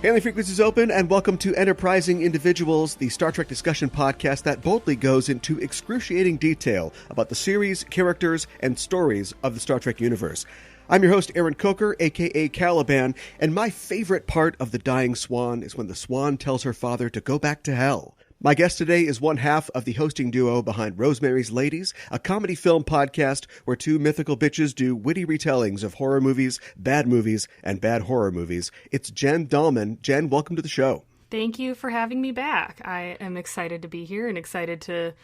Hailing frequencies open, and welcome to Enterprising Individuals, the Star Trek discussion podcast that boldly goes into excruciating detail about the series, characters, and stories of the Star Trek universe. I'm your host, Aaron Coker, a.k.a. Caliban, and my favorite part of the Dying Swan is when the swan tells her father to go back to hell. My guest today is one half of the hosting duo behind Rosemary's Ladies, a comedy film podcast where two mythical bitches do witty retellings of horror movies, and bad horror movies. It's Jen Dallman. Jen, welcome to the show. Thank you for having me back. I am excited to be here and excited to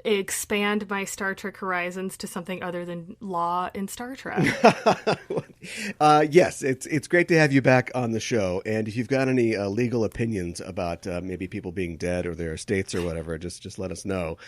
expand my Star Trek horizons to something other than law in Star Trek. Yes, it's great to have you back on the show. And if you've got any legal opinions about maybe people being dead or their estates or whatever, just let us know.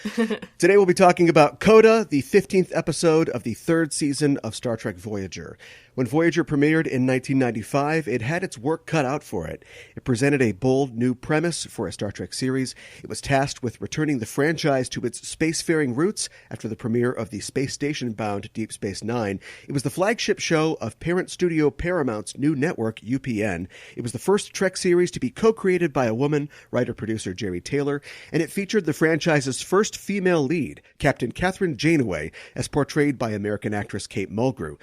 Today we'll be talking about Coda, the 15th episode of the third season of Star Trek Voyager. When Voyager premiered in 1995, it had its work cut out for it. It presented a bold new premise for a Star Trek series. It was tasked with returning the franchise to its spacefaring roots after the premiere of the space station-bound Deep Space Nine. It was the flagship show of parent studio Paramount's new network, UPN. It was the first Trek series to be co-created by a woman, writer-producer Jerry Taylor, and it featured the franchise's first female lead, Captain Kathryn Janeway, as portrayed by American actress Kate Mulgrew.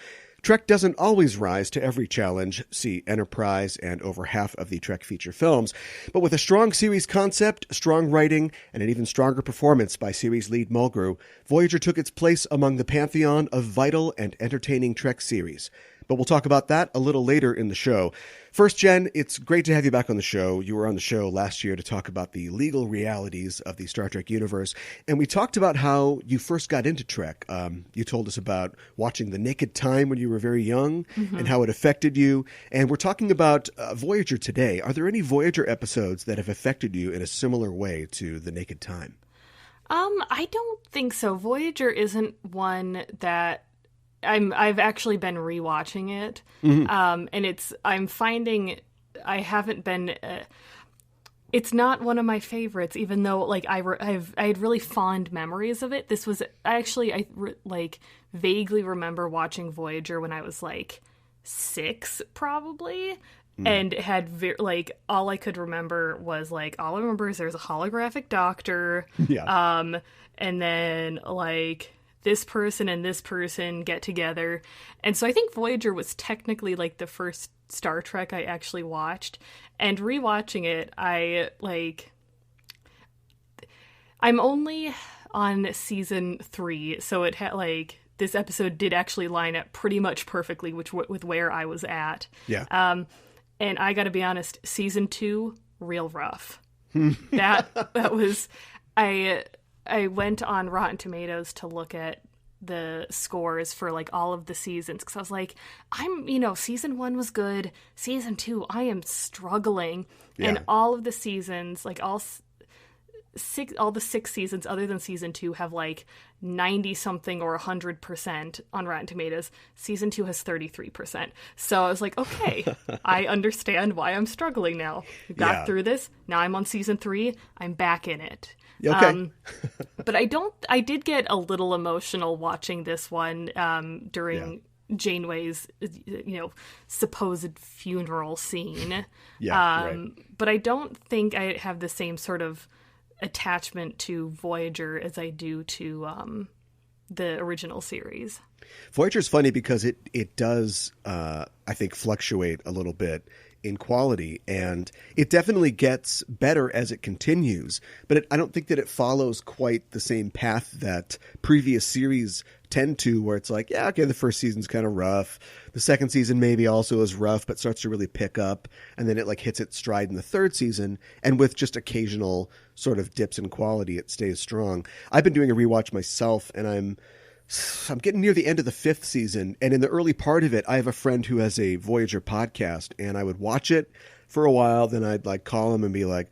Trek doesn't always rise to every challenge, see Enterprise and over half of the Trek feature films, but with a strong series concept, strong writing, and an even stronger performance by series lead Mulgrew, Voyager took its place among the pantheon of vital and entertaining Trek series. But we'll talk about that a little later in the show. First, Jen, it's great to have you back on the show. You were on the show last year to talk about the legal realities of the Star Trek universe, and we talked about how you first got into Trek. You told us about watching The Naked Time when you were very young and how it affected you, and we're talking about Voyager today. Are there any Voyager episodes that have affected you in a similar way to The Naked Time? I don't think so. Voyager isn't one that I've actually been rewatching it, and I'm finding I haven't been. It's not one of my favorites, even though like I had really fond memories of it. This was actually I vaguely remember watching Voyager when I was like 6, probably. And had all I could remember was all I remember is there's a holographic doctor, and then this person and this person get together. And so I think Voyager was technically the first Star Trek I actually watched. And rewatching it, I'm only on season 3, so it had this episode did actually line up pretty much perfectly with where I was at. Yeah. And I got to be honest, season 2, real rough. that was I went on Rotten Tomatoes to look at the scores for all of the seasons because I was like, season 1 was good, season 2 I am struggling, and all of the seasons, all the 6 seasons other than season 2 have 90 something or 100% on Rotten Tomatoes. Season 2 has 33%. So I was like, okay, I understand why I'm struggling now. Got through this. Now I'm on season 3. I'm back in it. Okay. But I did get a little emotional watching this one during Janeway's, supposed funeral scene. But I don't think I have the same sort of attachment to Voyager as I do to the original series. Voyager's funny because it does, I think, fluctuate a little bit in quality, and it definitely gets better as it continues, but I don't think that it follows quite the same path that previous series tend to, where it's the first season's kind of rough, the second season maybe also is rough but starts to really pick up, and then it hits its stride in the third season, and with just occasional sort of dips in quality it stays strong. I've been doing a rewatch myself, and I'm getting near the end of the 5th season, and in the early part of it, I have a friend who has a Voyager podcast, and I would watch it for a while, then I'd call him and be like,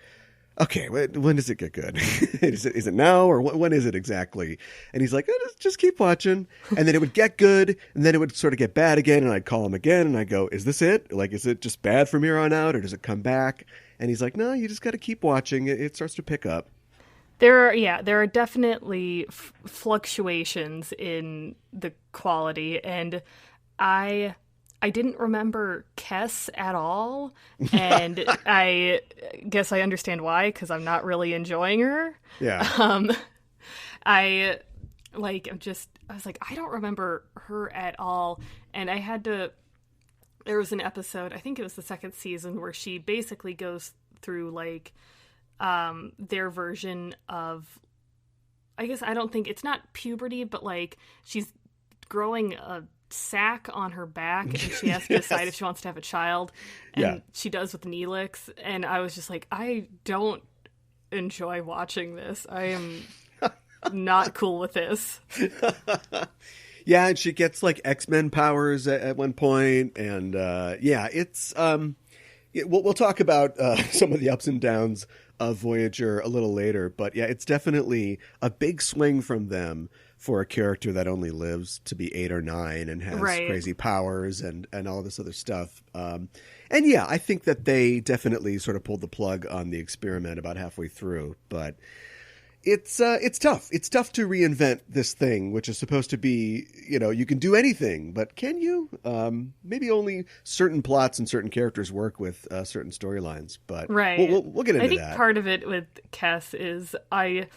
okay, when does it get good? Is it now, or when is it exactly? And he's like, just keep watching. And then it would get good, and then it would sort of get bad again, and I'd call him again, and I'd go, is this it? Is it just bad from here on out, or does it come back? And he's like, no, you just got to keep watching. It starts to pick up. There are definitely fluctuations in the quality, and I I didn't remember Kes at all, and I guess I understand why, because I'm not really enjoying her. Yeah. I was like, I don't remember her at all, and there was an episode, I think it was the second season, where she basically goes through, like, their version of, I guess, I don't think, it's not puberty, but, like, she's growing a sack on her back, and she has to decide if she wants to have a child, and she does with Neelix, and I was just like, I don't enjoy watching this. I am not cool with this. Yeah, and she gets like X-Men powers at one point, and it's we'll talk about some of the ups and downs of Voyager a little later, but yeah, it's definitely a big swing from them for a character that only lives to be 8 or 9 and has crazy powers and all this other stuff. And yeah, I think that they definitely sort of pulled the plug on the experiment about halfway through, but it's tough. It's tough to reinvent this thing, which is supposed to be, you can do anything, but can you? Maybe only certain plots and certain characters work with certain storylines, but we'll get into that. I think part of it with Kes is I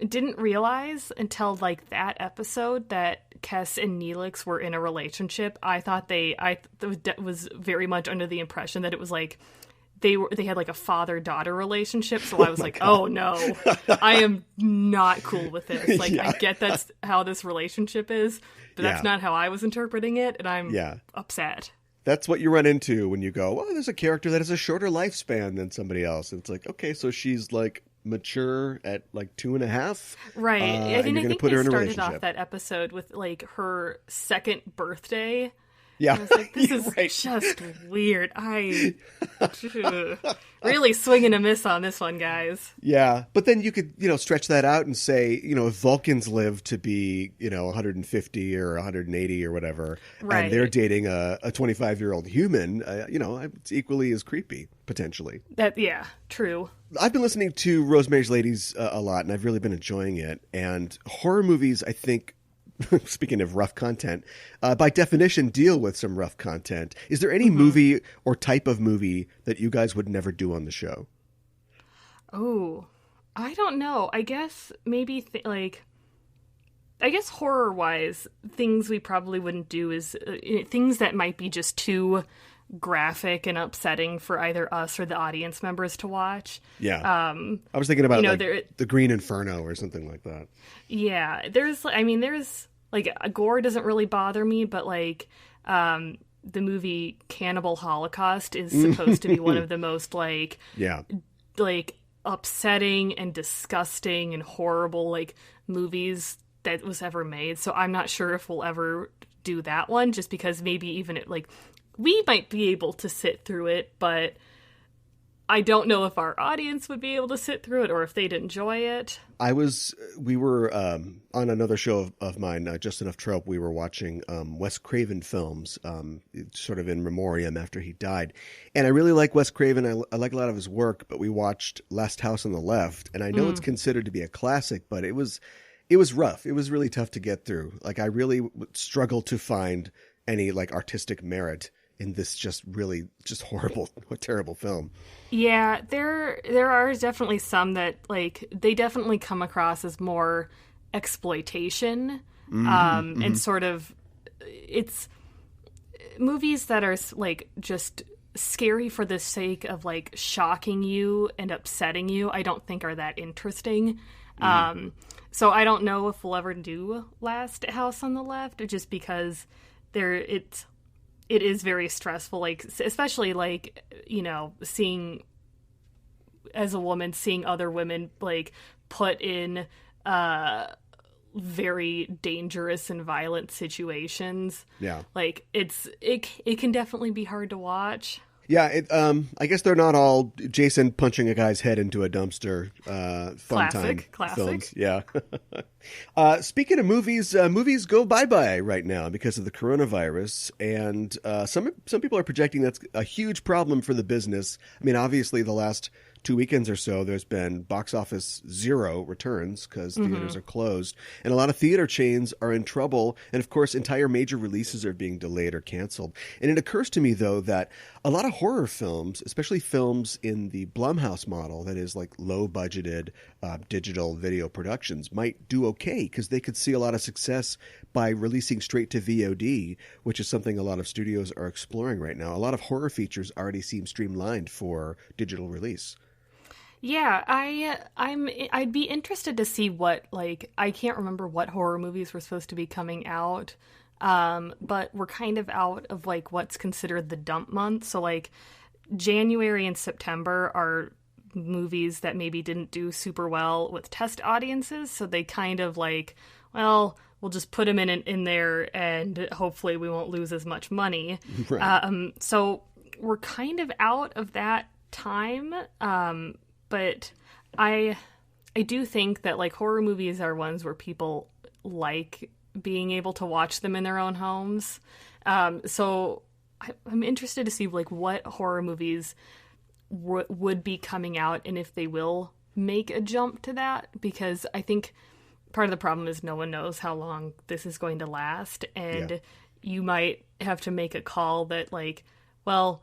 didn't realize until like that episode that Kes and Neelix were in a relationship. I thought I was very much under the impression that it was like they had like a father-daughter relationship. So I was like, God. Oh no, I am not cool with this. Like, I get that's how this relationship is, but that's not how I was interpreting it. And I'm upset. That's what you run into when you go, well, there's a character that has a shorter lifespan than somebody else. And it's like, okay, so she's like mature at like 2.5, right? I think they started off that episode with like her second birthday. Yeah, I was like, this is just weird. I really swing and a miss on this one, guys. Yeah, but then you could stretch that out and say if Vulcans live to be 150 or 180 or whatever, and they're dating a 25-year-old human, it's equally as creepy potentially. True. I've been listening to Rosemary's Ladies a lot, and I've really been enjoying it. And horror movies, I think, speaking of rough content, by definition, deal with some rough content. Is there any movie or type of movie that you guys would never do on the show? Oh, I don't know. I guess maybe I guess horror-wise, things we probably wouldn't do is things that might be just too graphic and upsetting for either us or the audience members to watch. Yeah. I was thinking about the Green Inferno or something like that. Yeah. There's like gore doesn't really bother me, but like the movie Cannibal Holocaust is supposed to be one of the most like upsetting and disgusting and horrible like movies that was ever made. So I'm not sure if we'll ever do that one, just because maybe even we might be able to sit through it, but I don't know if our audience would be able to sit through it or if they'd enjoy it. We were on another show of mine, Just Enough Trope. We were watching Wes Craven films, sort of in memoriam after he died. And I really like Wes Craven. I like a lot of his work, but we watched Last House on the Left, and I know it's considered to be a classic, but it was rough. It was really tough to get through. Like, I really struggled to find any like artistic merit in this just horrible, terrible film. Yeah, there are definitely some that like they definitely come across as more exploitation, and sort of it's movies that are like just scary for the sake of like shocking you and upsetting you. I don't think are that interesting. So I don't know if we'll ever do Last House on the Left, just because it is very stressful, like, especially, like, seeing, as a woman, seeing other women, like, put in very dangerous and violent situations. Yeah. Like, it can definitely be hard to watch. Yeah, I guess they're not all Jason punching a guy's head into a dumpster fun time films. Yeah. Speaking of movies, movies go bye-bye right now because of the coronavirus, and some people are projecting that's a huge problem for the business. I mean, obviously the last 2 weekends or so, there's been box office 0 returns because theaters are closed. And a lot of theater chains are in trouble. And of course, entire major releases are being delayed or canceled. And it occurs to me, though, that a lot of horror films, especially films in the Blumhouse model, that is like low budgeted digital video productions, might do okay because they could see a lot of success by releasing straight to VOD, which is something a lot of studios are exploring right now. A lot of horror features already seem streamlined for digital release. Yeah, I'd be interested to see what, like, I can't remember what horror movies were supposed to be coming out, but we're kind of out of like what's considered the dump month. So like January and September are movies that maybe didn't do super well with test audiences, so they kind of like, well, we'll just put them in there and hopefully we won't lose as much money. Right. So we're kind of out of that time, but I do think that like horror movies are ones where people like being able to watch them in their own homes. So I'm interested to see like what horror movies would be coming out and if they will make a jump to that, because I think part of the problem is no one knows how long this is going to last, and you might have to make a call that like, well,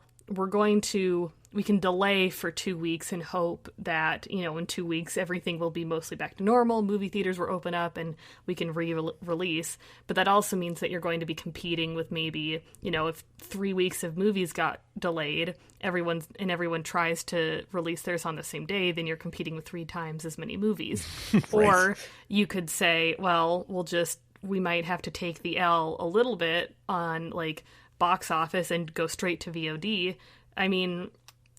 we can delay for 2 weeks and hope that, you know, in 2 weeks everything will be mostly back to normal, movie theaters will open up and we can re-release. But that also means that you're going to be competing with maybe, you know, if 3 weeks of movies got delayed, everyone tries to release theirs on the same day, then you're competing with 3 times as many movies. Right. Or you could say, well, we might have to take the L a little bit on like box office and go straight to VOD. I mean,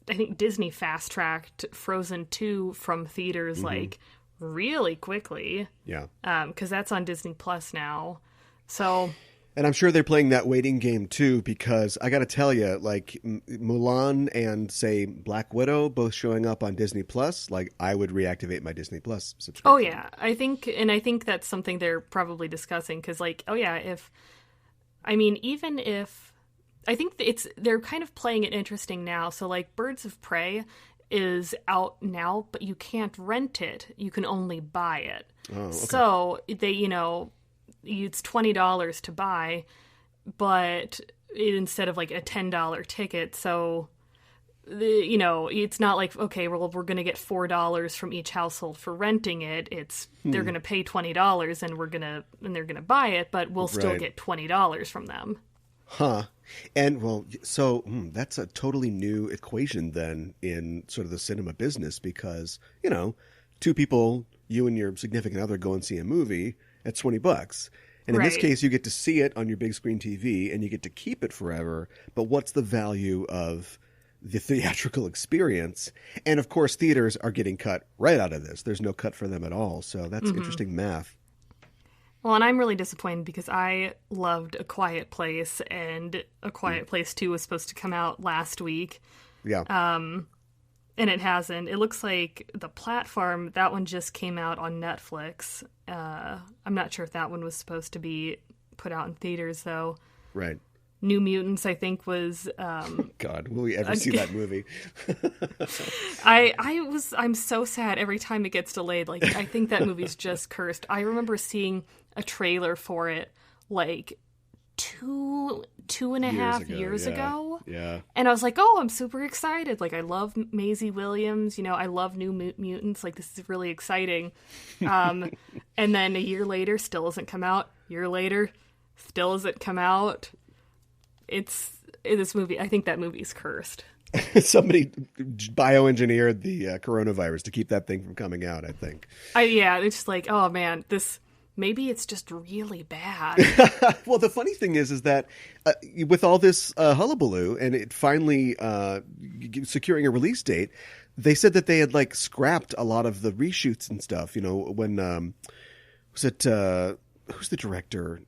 I think Disney fast-tracked Frozen 2 from theaters like really quickly. Yeah. Because that's on Disney Plus now. So. And I'm sure they're playing that waiting game too, because I got to tell you, like Mulan and say Black Widow both showing up on Disney Plus, like I would reactivate my Disney Plus subscription. Oh yeah, I think that's something they're probably discussing, because like, oh yeah, even if. I think they're kind of playing it interesting now. So like Birds of Prey is out now, but you can't rent it. You can only buy it. Oh, okay. So they, you know, it's $20 to buy, but instead of like a $10 ticket. So, you know, it's not like, okay, well, we're going to get $4 from each household for renting it. It's they're going to pay $20 and they're going to buy it, but we'll still get $20 from them. Huh. And well, so that's a totally new equation then in sort of the cinema business, because, you know, 2 people, you and your significant other, go and see a movie at $20. And in this case, you get to see it on your big screen TV and you get to keep it forever. But what's the value of the theatrical experience? And of course, theaters are getting cut right out of this. There's no cut for them at all. So that's interesting math. Well, and I'm really disappointed because I loved A Quiet Place, and A Quiet Place 2 was supposed to come out last week. Yeah. And it hasn't. It looks like the platform, that one just came out on Netflix. I'm not sure if that one was supposed to be put out in theaters, though. Right. New Mutants, I think, was... God, will we ever see that movie? I'm so sad every time it gets delayed. Like, I think that movie's just cursed. I remember seeing a trailer for it, like, two and a half years ago. Yeah. And I was like, oh, I'm super excited. Like, I love Maisie Williams. You know, I love New Mutants. Like, this is really exciting. And then a year later, still hasn't come out. Year later, still hasn't come out. This movie, I think that movie's cursed. Somebody bioengineered the coronavirus to keep that thing from coming out, I think. It's just like, oh man, maybe it's just really bad. Well, the funny thing is that with all this hullabaloo and it finally securing a release date, they said that they had like scrapped a lot of the reshoots and stuff. You know, when was it? Who's the director?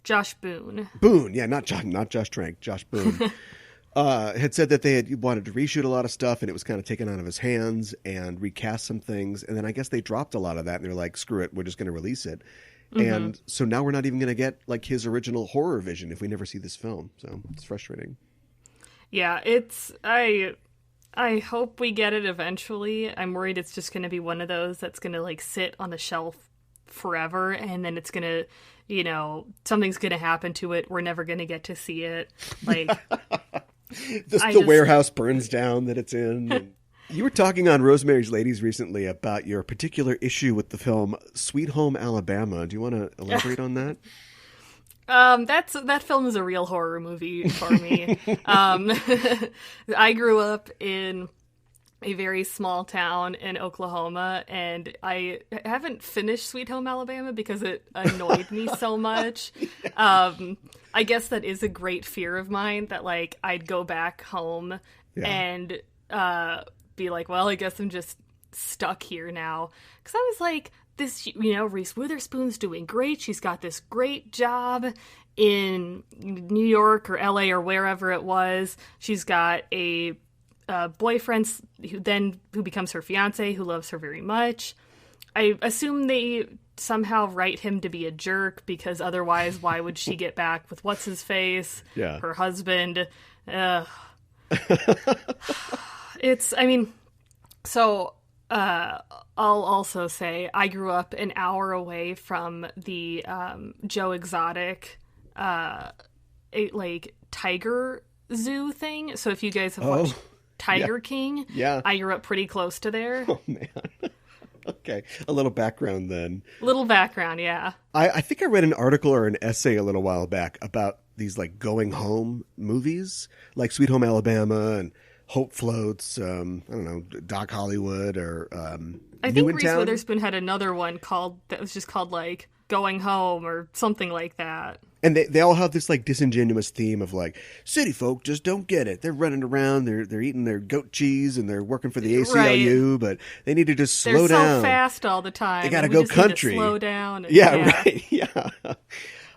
Josh Boone. Boone, yeah, not Josh Trank. Josh Boone had said that they had wanted to reshoot a lot of stuff, and it was kind of taken out of his hands and recast some things. And then I guess they dropped a lot of that, and they're like, "Screw it, we're just going to release it." And so now we're not even going to get like his original horror vision if we never see this film. So it's frustrating. Yeah, I hope we get it eventually. I'm worried it's just going to be one of those that's going to like sit on the shelf forever, and then it's going to, something's going to happen to it. We're never going to get to see it. Like the warehouse burns down that it's in. And... You were talking on Rosemary's Ladies recently about your particular issue with the film Sweet Home Alabama. Do you want to elaborate on that? That film is a real horror movie for me. I grew up in a very small town in Oklahoma, and I haven't finished Sweet Home Alabama because it annoyed me so much. I guess that is a great fear of mine, that like I'd go back home and be like, well, I guess I'm just stuck here now. Because I was like, this, Reese Witherspoon's doing great. She's got this great job in New York or LA or wherever it was. She's got a boyfriend who becomes her fiance, who loves her very much. I assume they somehow write him to be a jerk, because otherwise why would she get back with what's his face? Yeah. Her husband. I'll also say I grew up an hour away from the Joe Exotic tiger zoo thing. So if you guys have watched Tiger King, I grew up pretty close to there. Oh, man. Okay. A little background then. Little background, yeah. I think I read an article or an essay a little while back about these like going home movies, like Sweet Home Alabama and Hope Floats, I don't know, Doc Hollywood, or I think Reese Witherspoon had another one that was just called like Going Home or something like that. And they all have this like disingenuous theme of like, city folk just don't get it. They're running around, they're eating their goat cheese, and they're working for the ACLU, right. But they need to just slow down. They're so fast all the time. They gotta go country. Need to slow down. Right. Yeah.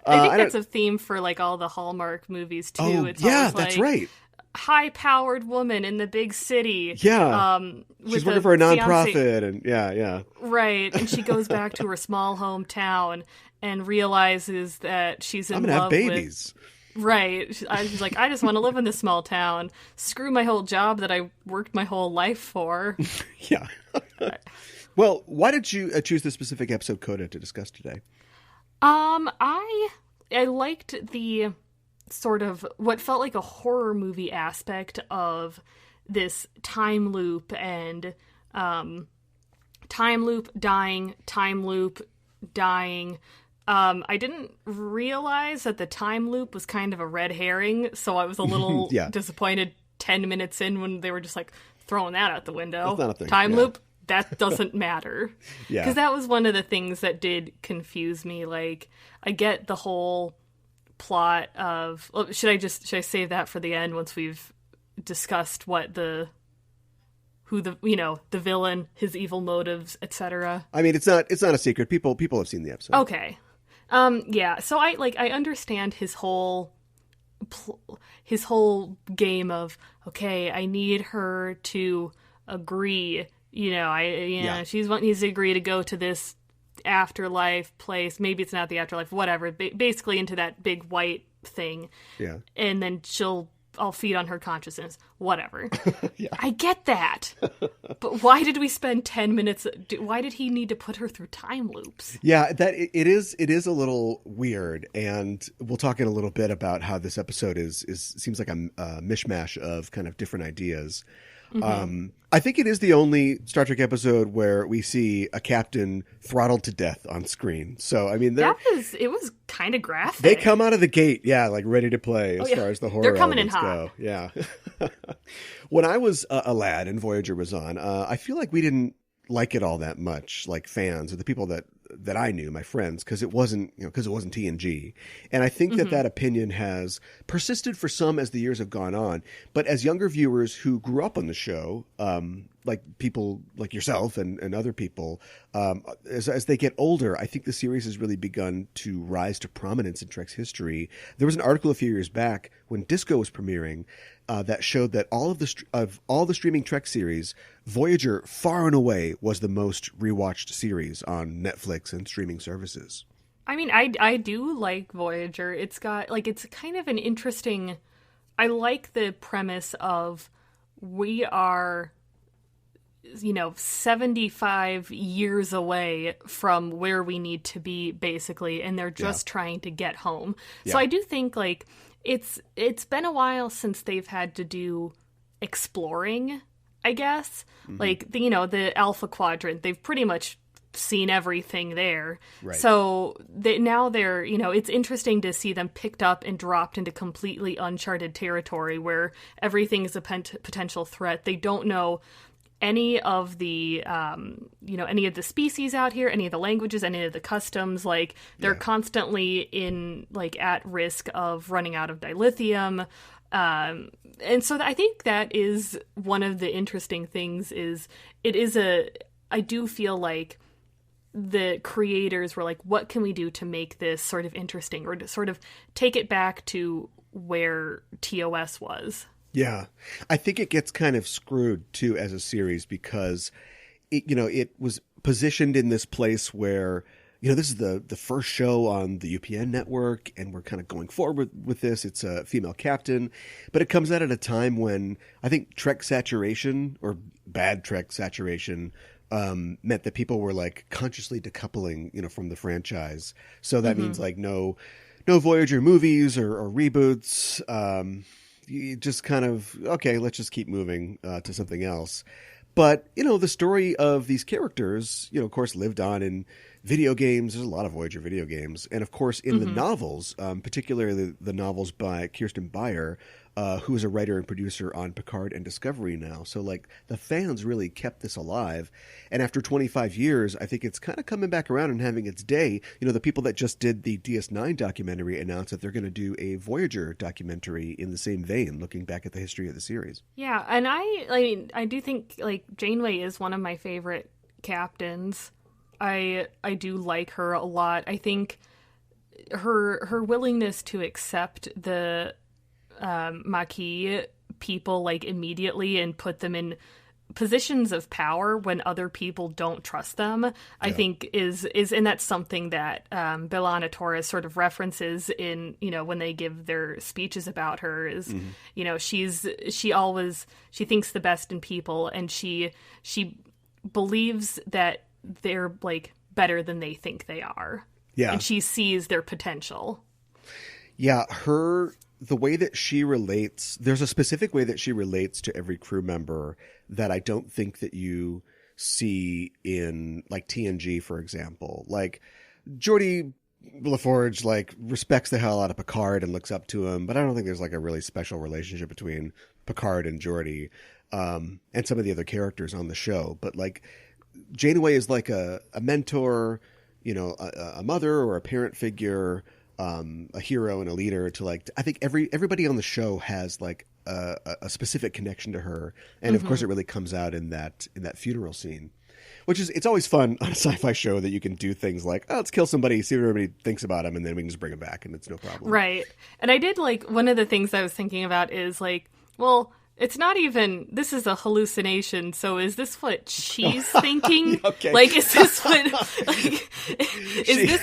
I think that's a theme for like all the Hallmark movies too. Oh, it's yeah, that's right. High-powered woman in the big city. Yeah. She's working for a nonprofit, and yeah. Right, and she goes back to her small hometown and realizes that she's in love with... I'm gonna have babies. Right. She's like, I just want to live in this small town. Screw my whole job that I worked my whole life for. Yeah. Well, why did you choose this specific episode, Coda, to discuss today? I liked the sort of what felt like a horror movie aspect of this time loop and time loop dying. I didn't realize that the time loop was kind of a red herring, so I was a little disappointed 10 minutes in when they were just like throwing that out the window. That's not a thing. Time loop, that doesn't matter. Yeah. Because that was one of the things that did confuse me. Like, I get the whole plot of... Should I save that for the end once we've discussed the villain, his evil motives, etc.? I mean, it's not a secret. People have seen the episode. Okay. So I understand his whole game of, okay, I need her to agree, she needs to agree to go to this afterlife place. Maybe it's not the afterlife, whatever, basically into that big white thing. Yeah. And then I'll feed on her consciousness, whatever. Yeah. I get that. But why did we spend 10 minutes? Why did he need to put her through time loops? Yeah, it is a little weird. And we'll talk in a little bit about how this episode seems like a mishmash of kind of different ideas. Mm-hmm. I think it is the only Star Trek episode where we see a captain throttled to death on screen. So, I mean, it was kind of graphic. They come out of the gate, like ready to play as far as the horror. They're coming in hot. Go. Yeah. When I was a lad and Voyager was on, I feel like we didn't like it all that much, like fans or the people that I knew, my friends, because it wasn't TNG. And I think that opinion has persisted for some as the years have gone on. But as younger viewers who grew up on the show, like people like yourself and other people, as they get older, I think the series has really begun to rise to prominence in Trek's history. There was an article a few years back when Disco was premiering that showed that all the streaming Trek series, Voyager far and away was the most rewatched series on Netflix and streaming services. I mean, I do like Voyager. It's got it's kind of an interesting I like the premise of we are, 75 years away from where we need to be, basically, and they're just trying to get home. Yeah. So I do think, like, it's been a while since they've had to do exploring, I guess. Mm-hmm. Like, the Alpha Quadrant, they've pretty much seen everything there. Right. So now they're, it's interesting to see them picked up and dropped into completely uncharted territory where everything is a potential threat. They don't know any of the, any of the species out here, any of the languages, any of the customs. Like, they're constantly in, like, at risk of running out of dilithium. And so I think that is one of the interesting things is I do feel like the creators were like, what can we do to make this sort of interesting or to sort of take it back to where TOS was? Yeah. I think it gets kind of screwed too as a series because it was positioned in this place where, this is the first show on the UPN network and we're kind of going forward with this. It's a female captain, but it comes out at a time when I think Trek saturation or bad Trek saturation meant that people were like consciously decoupling, from the franchise. So that means like no Voyager movies or reboots. You just kind of, okay, let's just keep moving to something else. But, the story of these characters, of course, lived on in video games. There's a lot of Voyager video games. And, of course, in the novels, particularly the novels by Kirsten Beyer, who is a writer and producer on Picard and Discovery now. So, like, the fans really kept this alive. And after 25 years, I think it's kind of coming back around and having its day. The people that just did the DS9 documentary announced that they're going to do a Voyager documentary in the same vein, looking back at the history of the series. Yeah, and I do think, like, Janeway is one of my favorite captains. I do like her a lot. I think her willingness to accept the Maquis people, like, immediately and put them in positions of power when other people don't trust them, I think is and that's something that B'Elanna Torres sort of references in, when they give their speeches about her is, she thinks the best in people and she believes that they're, like, better than they think they are. Yeah. And she sees their potential. Yeah, the way that she relates, there's a specific way that she relates to every crew member that I don't think that you see in, like, TNG, for example. Like, Geordi LaForge, like, respects the hell out of Picard and looks up to him, but I don't think there's, like, a really special relationship between Picard and Geordi and some of the other characters on the show. But, like, Janeway is like a mentor, a mother or a parent figure, a hero and a leader to, like, I think everybody on the show has, like, a specific connection to her. And of course it really comes out in that funeral scene, which is, it's always fun on a sci-fi show that you can do things like, oh, let's kill somebody, see what everybody thinks about him, and then we can just bring him back and it's no problem. Right. And I did, like, one of the things I was thinking about is, like, well, it's not even, this is a hallucination, so is this what she's thinking? Okay. Like, is this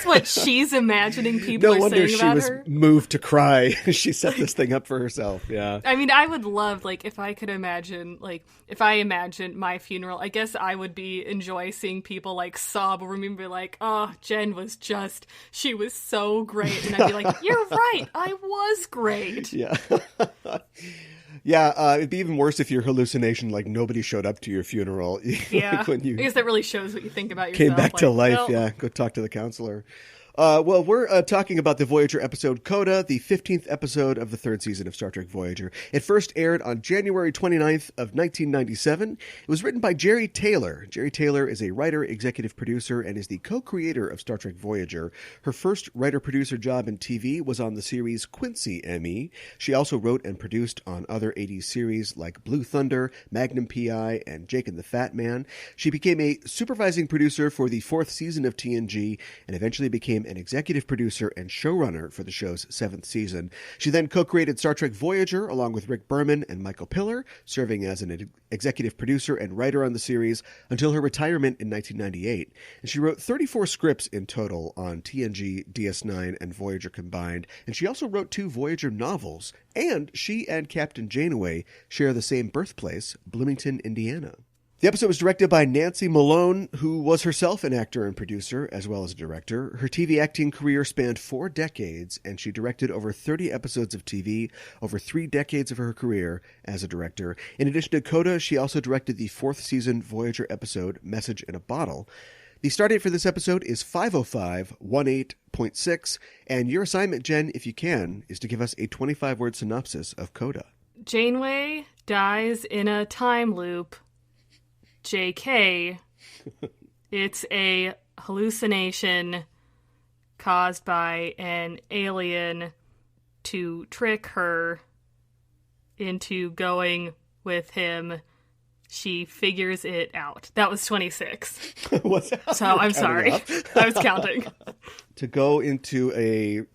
what she's imagining people are saying about her? No wonder she was moved to cry. She set this thing up for herself, yeah. I mean, I would love, like, if I could imagine, like, if I imagined my funeral, I guess I would enjoy seeing people, like, sob over me and be like, oh, Jen was she was so great. And I'd be like, you're right, I was great. Yeah. Yeah, it'd be even worse if your hallucination, like, nobody showed up to your funeral. Yeah, when you I guess that really shows what you think about yourself. Came back to life, yeah. Go talk to the counselor. Well, we're talking about the Voyager episode Coda, the 15th episode of the third season of Star Trek Voyager. It first aired on January 29th of 1997. It was written by Jeri Taylor. Jeri Taylor is a writer, executive producer, and is the co-creator of Star Trek Voyager. Her first writer-producer job in TV was on the series Quincy M.E. She also wrote and produced on other 80s series like Blue Thunder, Magnum P.I., and Jake and the Fat Man. She became a supervising producer for the fourth season of TNG and eventually became an executive producer and showrunner for the show's 7th season. She then co-created Star Trek Voyager along with Rick Berman and Michael Piller, serving as an executive producer and writer on the series until her retirement in 1998. And she wrote 34 scripts in total on TNG, DS9, and Voyager combined. And she also wrote 2 Voyager novels. And she and Captain Janeway share the same birthplace, Bloomington, Indiana. The episode was directed by Nancy Malone, who was herself an actor and producer, as well as a director. Her TV acting career spanned 4 decades, and she directed over 30 episodes of TV over 3 decades of her career as a director. In addition to Coda, she also directed the 4th season Voyager episode, Message in a Bottle. The stardate for this episode is 50518.6, and your assignment, Jen, if you can, is to give us a 25-word synopsis of Coda. Janeway dies in a time loop. JK, it's a hallucination caused by an alien to trick her into going with him. She figures it out. That was 26. What's that? So I'm sorry. I was counting. To go into a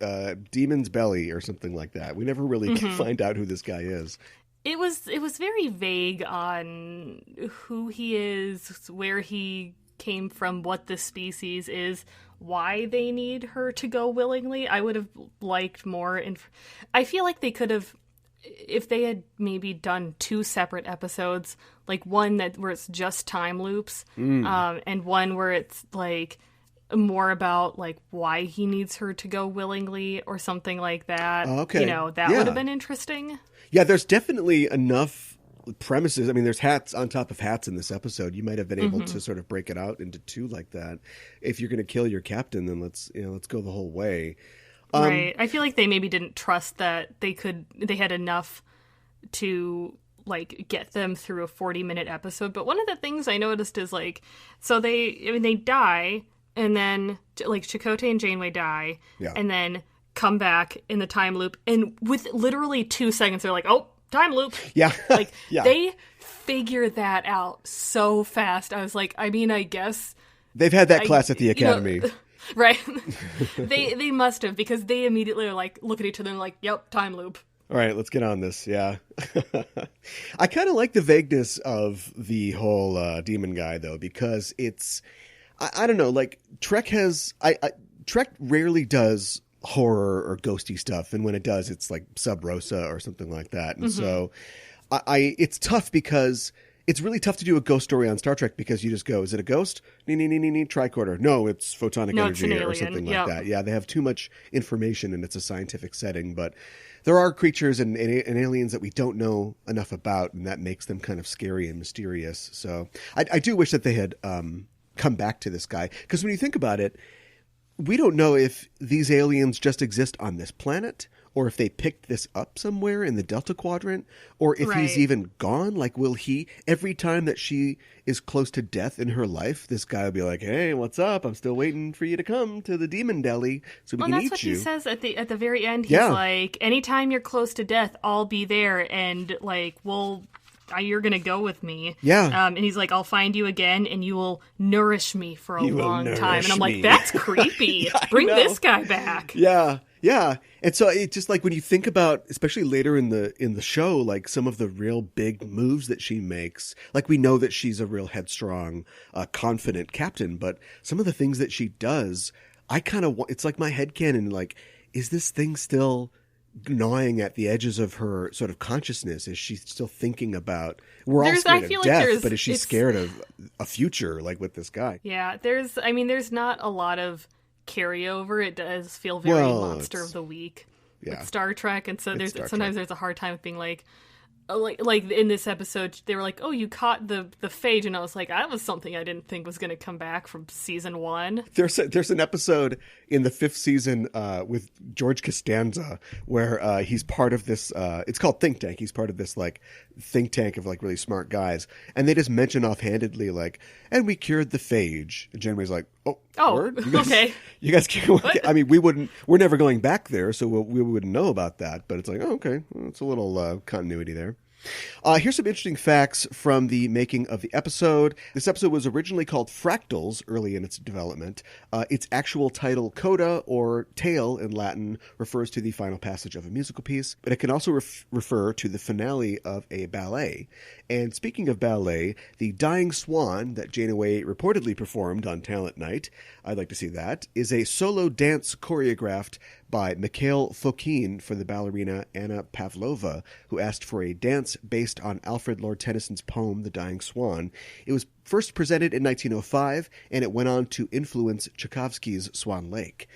demon's belly or something like that. We never really can find out who this guy is. It was very vague on who he is, where he came from, what the species is, why they need her to go willingly. I would have liked more. I feel like they could have, if they had maybe done 2 separate episodes, like one where it's just time loops, and one where it's like more about like why he needs her to go willingly or something like that. Okay. That would have been interesting. Yeah, there's definitely enough premises. I mean, there's hats on top of hats in this episode. You might have been able to sort of break it out into 2 like that. If you're going to kill your captain, then let's go the whole way. Right. I feel like they maybe didn't trust that they had enough to like get them through a 40-minute episode. But one of the things I noticed is like, so they die, and then like Chakotay and Janeway die, and then come back in the time loop, and with literally 2 seconds they're like, oh, time loop. Like they figure that out so fast. I was like, I mean, I guess they've had that class at the academy. Right. they must have, because they immediately are like, look at each other and like, yep, time loop. All right, let's get on this. Yeah. I kind of like the vagueness of the whole demon guy though, because it's, I don't know, like Trek Trek rarely does horror or ghosty stuff, and when it does, it's like Sub Rosa or something like that. And so it's tough, because it's really tough to do a ghost story on Star Trek, because you just go, is it a ghost? Tricorder. No, it's photonic energy or something like that. Yeah, they have too much information, and it's a scientific setting, but there are creatures and aliens that we don't know enough about, and that makes them kind of scary and mysterious. So I do wish that they had come back to this guy, because when you think about it, we don't know if these aliens just exist on this planet, or if they picked this up somewhere in the Delta Quadrant, or if he's even gone. Like, will he, every time that she is close to death in her life, this guy will be like, hey, what's up? I'm still waiting for you to come to the demon deli so we can eat you. Well, that's what he says at the very end. He's like, anytime you're close to death, I'll be there, and like, you're going to go with me. Yeah. And he's like, I'll find you again, and you will nourish me for a long time. And I'm like, that's creepy. Bring this guy back. Yeah. Yeah. And so it's just like, when you think about, especially later in the show, like some of the real big moves that she makes, like we know that she's a real headstrong, confident captain, but some of the things that she does, I kind of, it's like my headcanon, like, is this thing still gnawing at the edges of her sort of consciousness? Is she still thinking about, we're all scared of death, but is she scared of a future like with this guy? Yeah, there's not a lot of carryover. It does feel very monster of the week with Star Trek, and so sometimes there's a hard time with being like in this episode they were like, oh, you caught the phage, and I was like, that was something I didn't think was going to come back from season 1. There's an episode in the 5th season with George Costanza where he's part of this it's called Think Tank. He's part of this like think tank of like really smart guys, and they just mention offhandedly like, and we cured the phage, and Janeway's like, oh word? Okay, you guys I mean, we're never going back there, so we wouldn't know about that, but it's like, oh, okay, well, it's a little continuity there. Here's some interesting facts from the making of the episode. This episode was originally called Fractals early in its development. Its actual title, Coda, or tale in Latin, refers to the final passage of a musical piece, but it can also refer to the finale of a ballet. And speaking of ballet, the Dying Swan that Janeway reportedly performed on Talent Night, I'd like to see that, is a solo dance choreographed by Mikhail Fokine for the ballerina Anna Pavlova, who asked for a dance based on Alfred Lord Tennyson's poem, The Dying Swan. It was first presented in 1905, and it went on to influence Tchaikovsky's Swan Lake.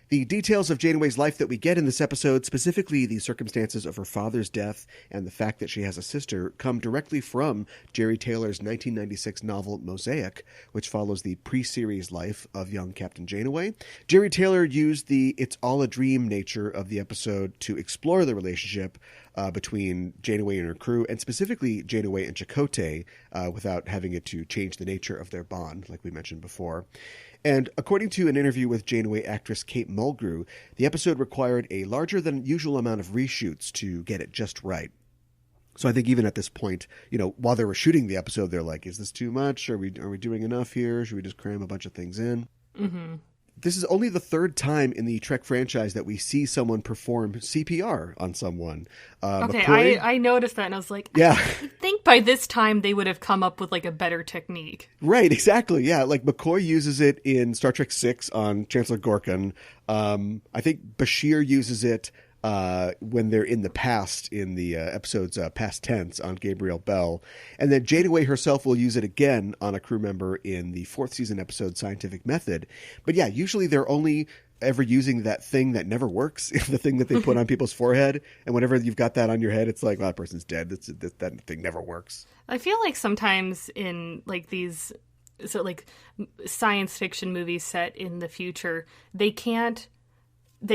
The details of Janeway's life that we get in this episode, specifically the circumstances of her father's death and the fact that she has a sister, come directly from Jerry Taylor's 1996 novel Mosaic, which follows the pre-series life of young Captain Janeway. Jerry Taylor used the "it's all a dream" nature of the episode to explore the relationship between Janeway and her crew, and specifically Janeway and Chakotay, without having it to change the nature of their bond, like we mentioned before. And according to an interview with Janeway actress Kate Mulgrew, the episode required a larger than usual amount of reshoots to get it just right. So I think even at this point, while they were shooting the episode, they're like, is this too much? Are we doing enough here? Should we just cram a bunch of things in? Mm-hmm. This is only the third time in the Trek franchise that we see someone perform CPR on someone. Okay, I noticed that and I was like, yeah. I think by this time they would have come up with like a better technique. Right, exactly. Yeah, like McCoy uses it in Star Trek VI on Chancellor Gorkon. I think Bashir uses it when they're in the past in the episode's past tense on Gabriel Bell. And then Janeway herself will use it again on a crew member in the fourth season episode Scientific Method. But yeah, usually they're only ever using that thing that never works, the thing that they put on people's forehead. And whenever you've got that on your head, it's like, well, that person's dead. That thing never works. I feel like sometimes in like these science fiction movies set in the future, they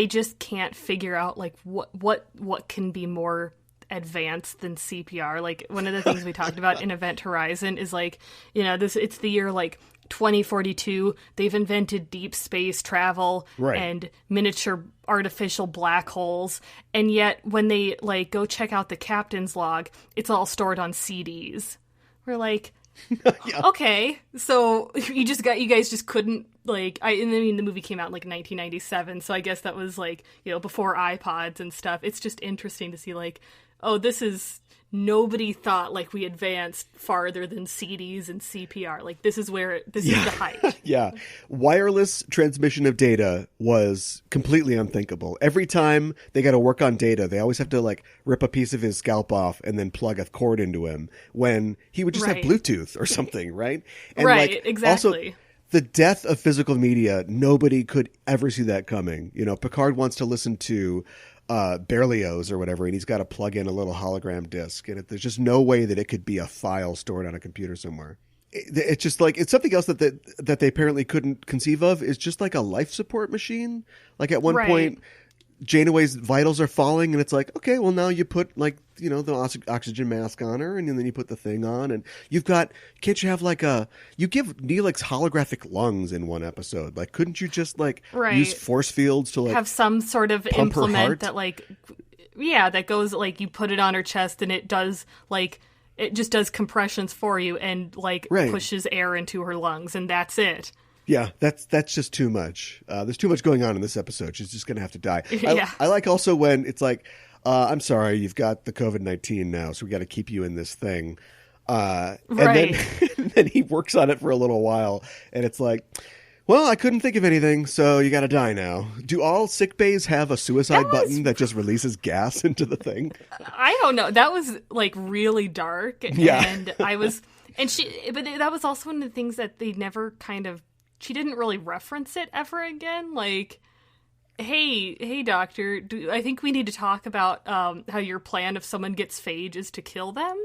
just can't figure out like what can be more advanced than CPR. Like one of the things we talked about in Event Horizon is like, it's the year like 2042. They've invented deep space travel and miniature artificial black holes. And yet when they like go check out the captain's log, it's all stored on CDs. We're like, yeah. Okay, so you guys just couldn't the movie came out in like 1997, so I guess that was like, before iPods and stuff. It's just interesting to see like, oh, nobody thought like we advanced farther than CDs and CPR. Like this is the height. Yeah. Wireless transmission of data was completely unthinkable. Every time they got to work on data, they always have to like rip a piece of his scalp off and then plug a cord into him when he would just have Bluetooth or something, right? And exactly. Also, the death of physical media, nobody could ever see that coming. Picard wants to listen to Berlioz or whatever, and he's got to plug in a little hologram disc, and there's just no way that it could be a file stored on a computer somewhere. It's just like, it's something else that they apparently couldn't conceive of, is just like a life support machine. Like at one point, Janeway's vitals are falling, and it's like, okay, well now you put like, the oxygen mask on her, and then you put the thing on, and can't you have like you give Neelix holographic lungs in one episode? Like, couldn't you just like use force fields to like have some sort of implement that like, that goes like, you put it on her chest and it does like, it just does compressions for you and like pushes air into her lungs, and that's it. Yeah, that's just too much. There's too much going on in this episode. She's just going to have to die. Yeah. I like also when it's like, I'm sorry, you've got the COVID-19 now, so we got to keep you in this thing. And then he works on it for a little while, and it's like, well, I couldn't think of anything, so you got to die now. Do all sick bays have a suicide button that just releases gas into the thing? I don't know. That was like really dark. Yeah. And but that was also one of the things that they never she didn't really reference it ever again. Like, hey, doctor, I think we need to talk about how your plan if someone gets phage is to kill them.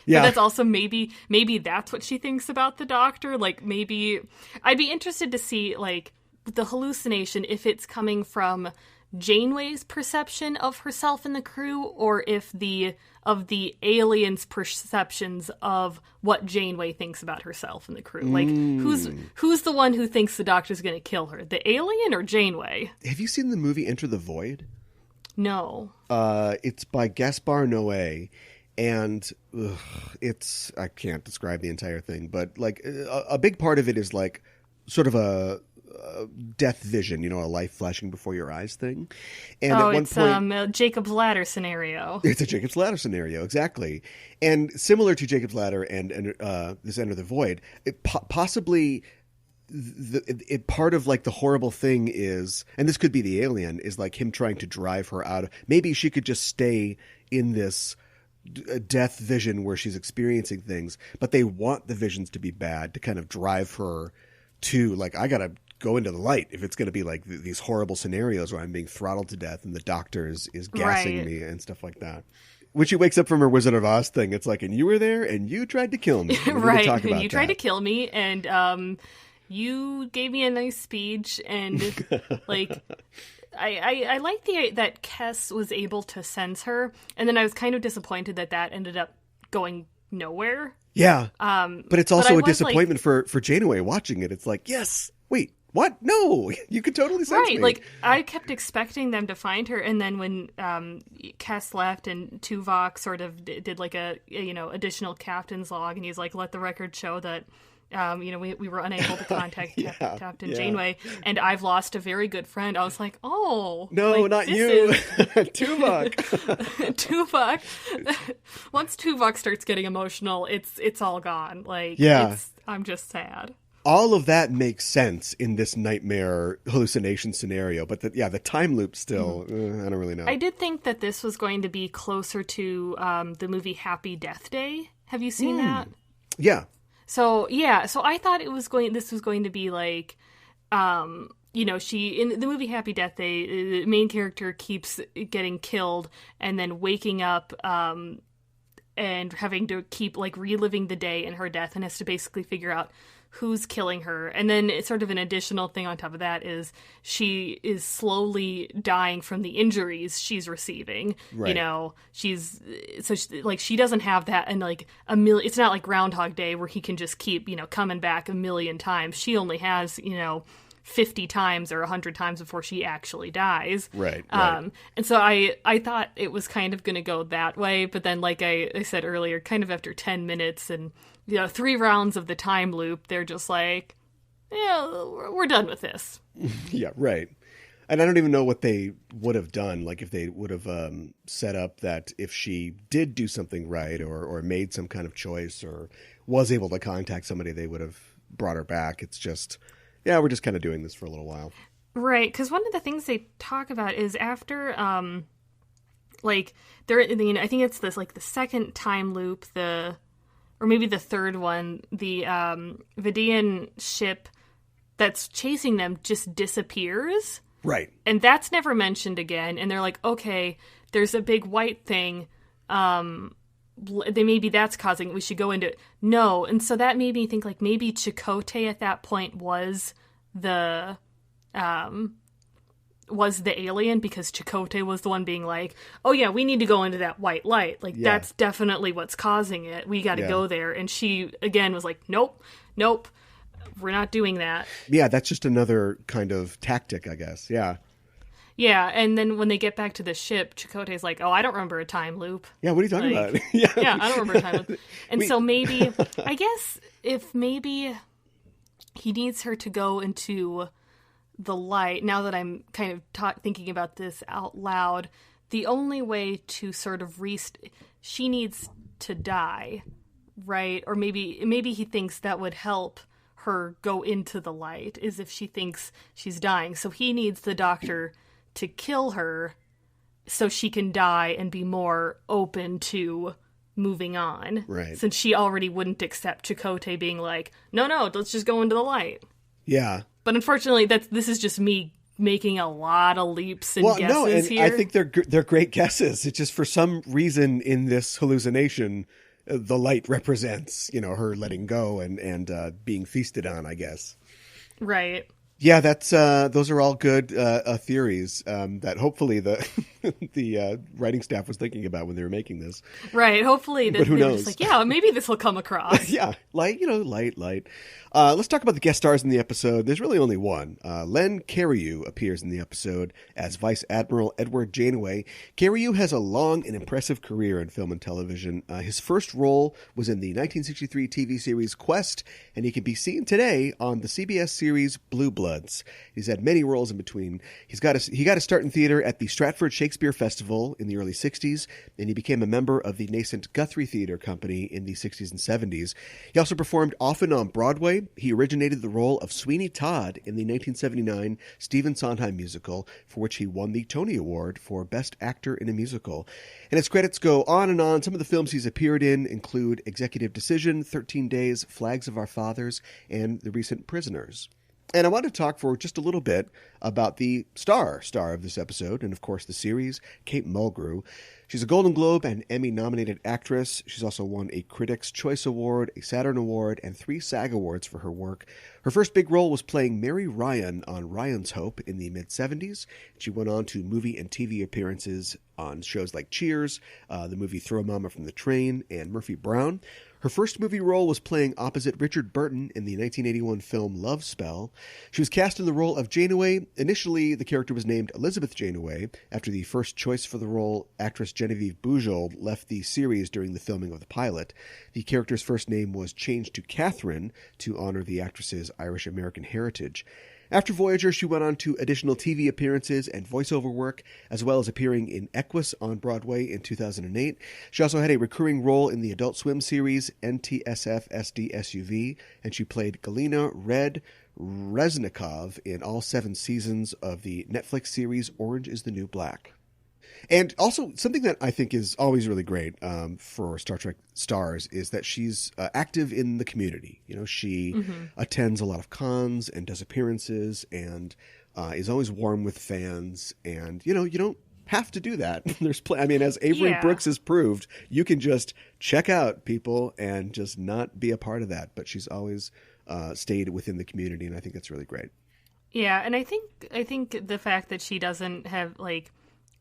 Yeah. But that's also maybe that's what she thinks about the doctor. Like, maybe I'd be interested to see like the hallucination, if it's coming from Janeway's perception of herself and the crew, or if of the aliens' perceptions of what Janeway thinks about herself and the crew. Like, who's the one who thinks the doctor's going to kill her? The alien or Janeway? Have you seen the movie Enter the Void? No. It's by Gaspar Noé, And I can't describe the entire thing, but like a big part of it is like sort of a death vision, a life flashing before your eyes thing. And at one point, a Jacob's Ladder scenario. It's a Jacob's Ladder scenario, exactly. And similar to Jacob's Ladder and this Enter the Void, possibly part of like the horrible thing is, and this could be the alien, is like him trying to drive her out of, maybe she could just stay in this death vision where she's experiencing things, but they want the visions to be bad to kind of drive her to like, I gotta go into the light if it's going to be like these horrible scenarios where I'm being throttled to death and the doctor is gassing me and stuff like that. When she wakes up from her Wizard of Oz thing, it's like, and you were there and you tried to kill me. Right. You tried to kill me and you gave me a nice speech and like I like that Kes was able to sense her, and then I was kind of disappointed that ended up going nowhere. Yeah. But it's also a disappointment for Janeway watching it. It's like, yes, wait, what? No, you could totally sense me. Right, like I kept expecting them to find her, and then when Kes left and Tuvok sort of did like a additional captain's log, and he's like, let the record show that we were unable to contact Captain Janeway, and I've lost a very good friend. I was like, oh. No, like, not you. Tuvok. Tuvok. Once Tuvok starts getting emotional, it's all gone. Like, I'm just sad. All of that makes sense in this nightmare hallucination scenario, but the time loop still, I don't really know. I did think that this was going to be closer to the movie Happy Death Day. Have you seen that? Yeah. So I thought this was going to be like, she, in the movie Happy Death Day, the main character keeps getting killed and then waking up, and having to keep like reliving the day in her death and has to basically figure out who's killing her. And then it's sort of an additional thing on top of that is she is slowly dying from the injuries she's receiving. Right. She doesn't have that, and like it's not like Groundhog Day where he can just keep, coming back a million times. She only has, 50 times or 100 times before she actually dies. Right. And so I thought it was kind of going to go that way, but then like I said earlier, kind of after 10 minutes and 3 rounds of the time loop, they're just like, we're done with this. Yeah, right. And I don't even know what they would have done, like if they would have set up that if she did do something right or made some kind of choice or was able to contact somebody, they would have brought her back. It's just, we're just kind of doing this for a little while. Right, because one of the things they talk about is after, I think it's this, like the second time loop, or maybe the third one, the Vidian ship that's chasing them just disappears. Right. And that's never mentioned again. And they're like, okay, there's a big white thing. Maybe that's causing it. We should go into it. No. And so that made me think like maybe Chakotay at that point was the alien, because Chakotay was the one being like, oh yeah, we need to go into that white light. Like that's definitely what's causing it. We got to go there. And she again was like, nope, we're not doing that. Yeah. That's just another kind of tactic, I guess. Yeah. Yeah, and then when they get back to the ship, Chakotay's like, oh, I don't remember a time loop. Yeah, what are you talking about? Yeah, I don't remember a time loop. And so maybe, I guess, if maybe he needs her to go into the light, now that I'm kind of thinking about this out loud, the only way to sort of she needs to die, right? Or maybe he thinks that would help her go into the light, is if she thinks she's dying. So he needs the doctor to kill her so she can die and be more open to moving on. Right. Since she already wouldn't accept Chakotay being like, no, let's just go into the light. Yeah. But unfortunately, this is just me making a lot of leaps and guesses here. I think they're great guesses. It's just for some reason in this hallucination, the light represents, her letting go and being feasted on, I guess. Right. Yeah, that's those are all good theories that hopefully the the writing staff was thinking about when they were making this. Right. Hopefully But who they were knows? just like, yeah, maybe this will come across. Yeah, light, light. Let's talk about the guest stars in the episode. There's really only one. Len Cariou appears in the episode as Vice Admiral Edward Janeway. Cariou has a long and impressive career in film and television. His first role was in the 1963 TV series Quest, and he can be seen today on the CBS series Blue Bloods. He's had many roles in between. He got to start in theater at the Stratford Shakespeare Festival in the early 60s, and he became a member of the nascent Guthrie Theater Company in the 60s and 70s. He also performed often on Broadway. He originated the role of Sweeney Todd in the 1979 Stephen Sondheim musical, for which he won the Tony Award for Best Actor in a Musical. And his credits go on and on. Some of the films he's appeared in include Executive Decision, 13 Days, Flags of Our Fathers, and the recent Prisoners. And I want to talk for just a little bit about the star of this episode, and of course the series, Kate Mulgrew. She's a Golden Globe and Emmy-nominated actress. She's also won a Critics' Choice Award, a Saturn Award, and 3 SAG Awards for her work. Her first big role was playing Mary Ryan on Ryan's Hope in the mid-'70s. She went on to movie and TV appearances on shows like Cheers, the movie Throw Mama from the Train, and Murphy Brown. Her first movie role was playing opposite Richard Burton in the 1981 film Love Spell. She was cast in the role of Janeway. Initially, the character was named Elizabeth Janeway, after the first choice for the role, actress Genevieve Bujold, left the series during the filming of the pilot. The character's first name was changed to Kathryn to honor the actress's Irish-American heritage. After Voyager, she went on to additional TV appearances and voiceover work, as well as appearing in Equus on Broadway in 2008. She also had a recurring role in the Adult Swim series NTSF SD SUV, and she played Galina Red Reznikov in all 7 seasons of the Netflix series Orange is the New Black. And also, something that I think is always really great for Star Trek stars is that she's active in the community. You know, she attends a lot of cons and does appearances and is always warm with fans. And, you know, you don't have to do that. As Avery Brooks has proved, you can just check out people and just not be a part of that. But she's always stayed within the community, and I think that's really great. Yeah, and I think the fact that she doesn't have, like,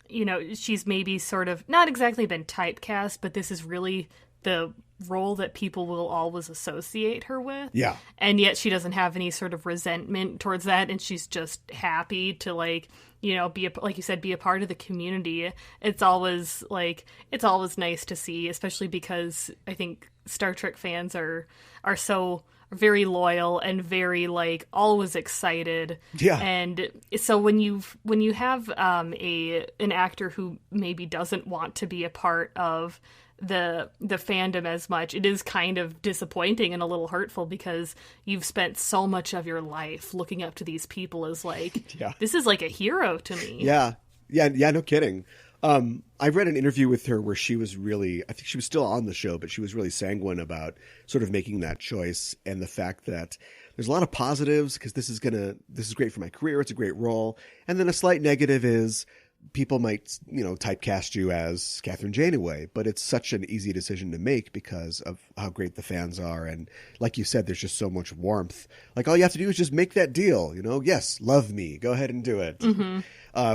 you know, she's maybe sort of not exactly been typecast, but this is really the role that people will always associate her with. Yeah. And yet she doesn't have any sort of resentment towards that, and she's just happy to, like, you know, like you said, be a part of the community. It's always nice to see, especially because I think Star Trek fans are so very loyal and very, like, always excited. Yeah. And so when you have an actor who maybe doesn't want to be a part of the fandom as much, it is kind of disappointing and a little hurtful, because you've spent so much of your life looking up to these people as, like, this is like a hero to me. Yeah, no kidding. I read an interview with her where she was really, I think she was still on the show, but she was really sanguine about sort of making that choice, and the fact that there's a lot of positives because this is great for my career. It's a great role. And then a slight negative is people might, you know, typecast you as Kathryn Janeway, but it's such an easy decision to make because of how great the fans are. And like you said, there's just so much warmth. Like, all you have to do is just make that deal, you know, yes, love me, go ahead and do it.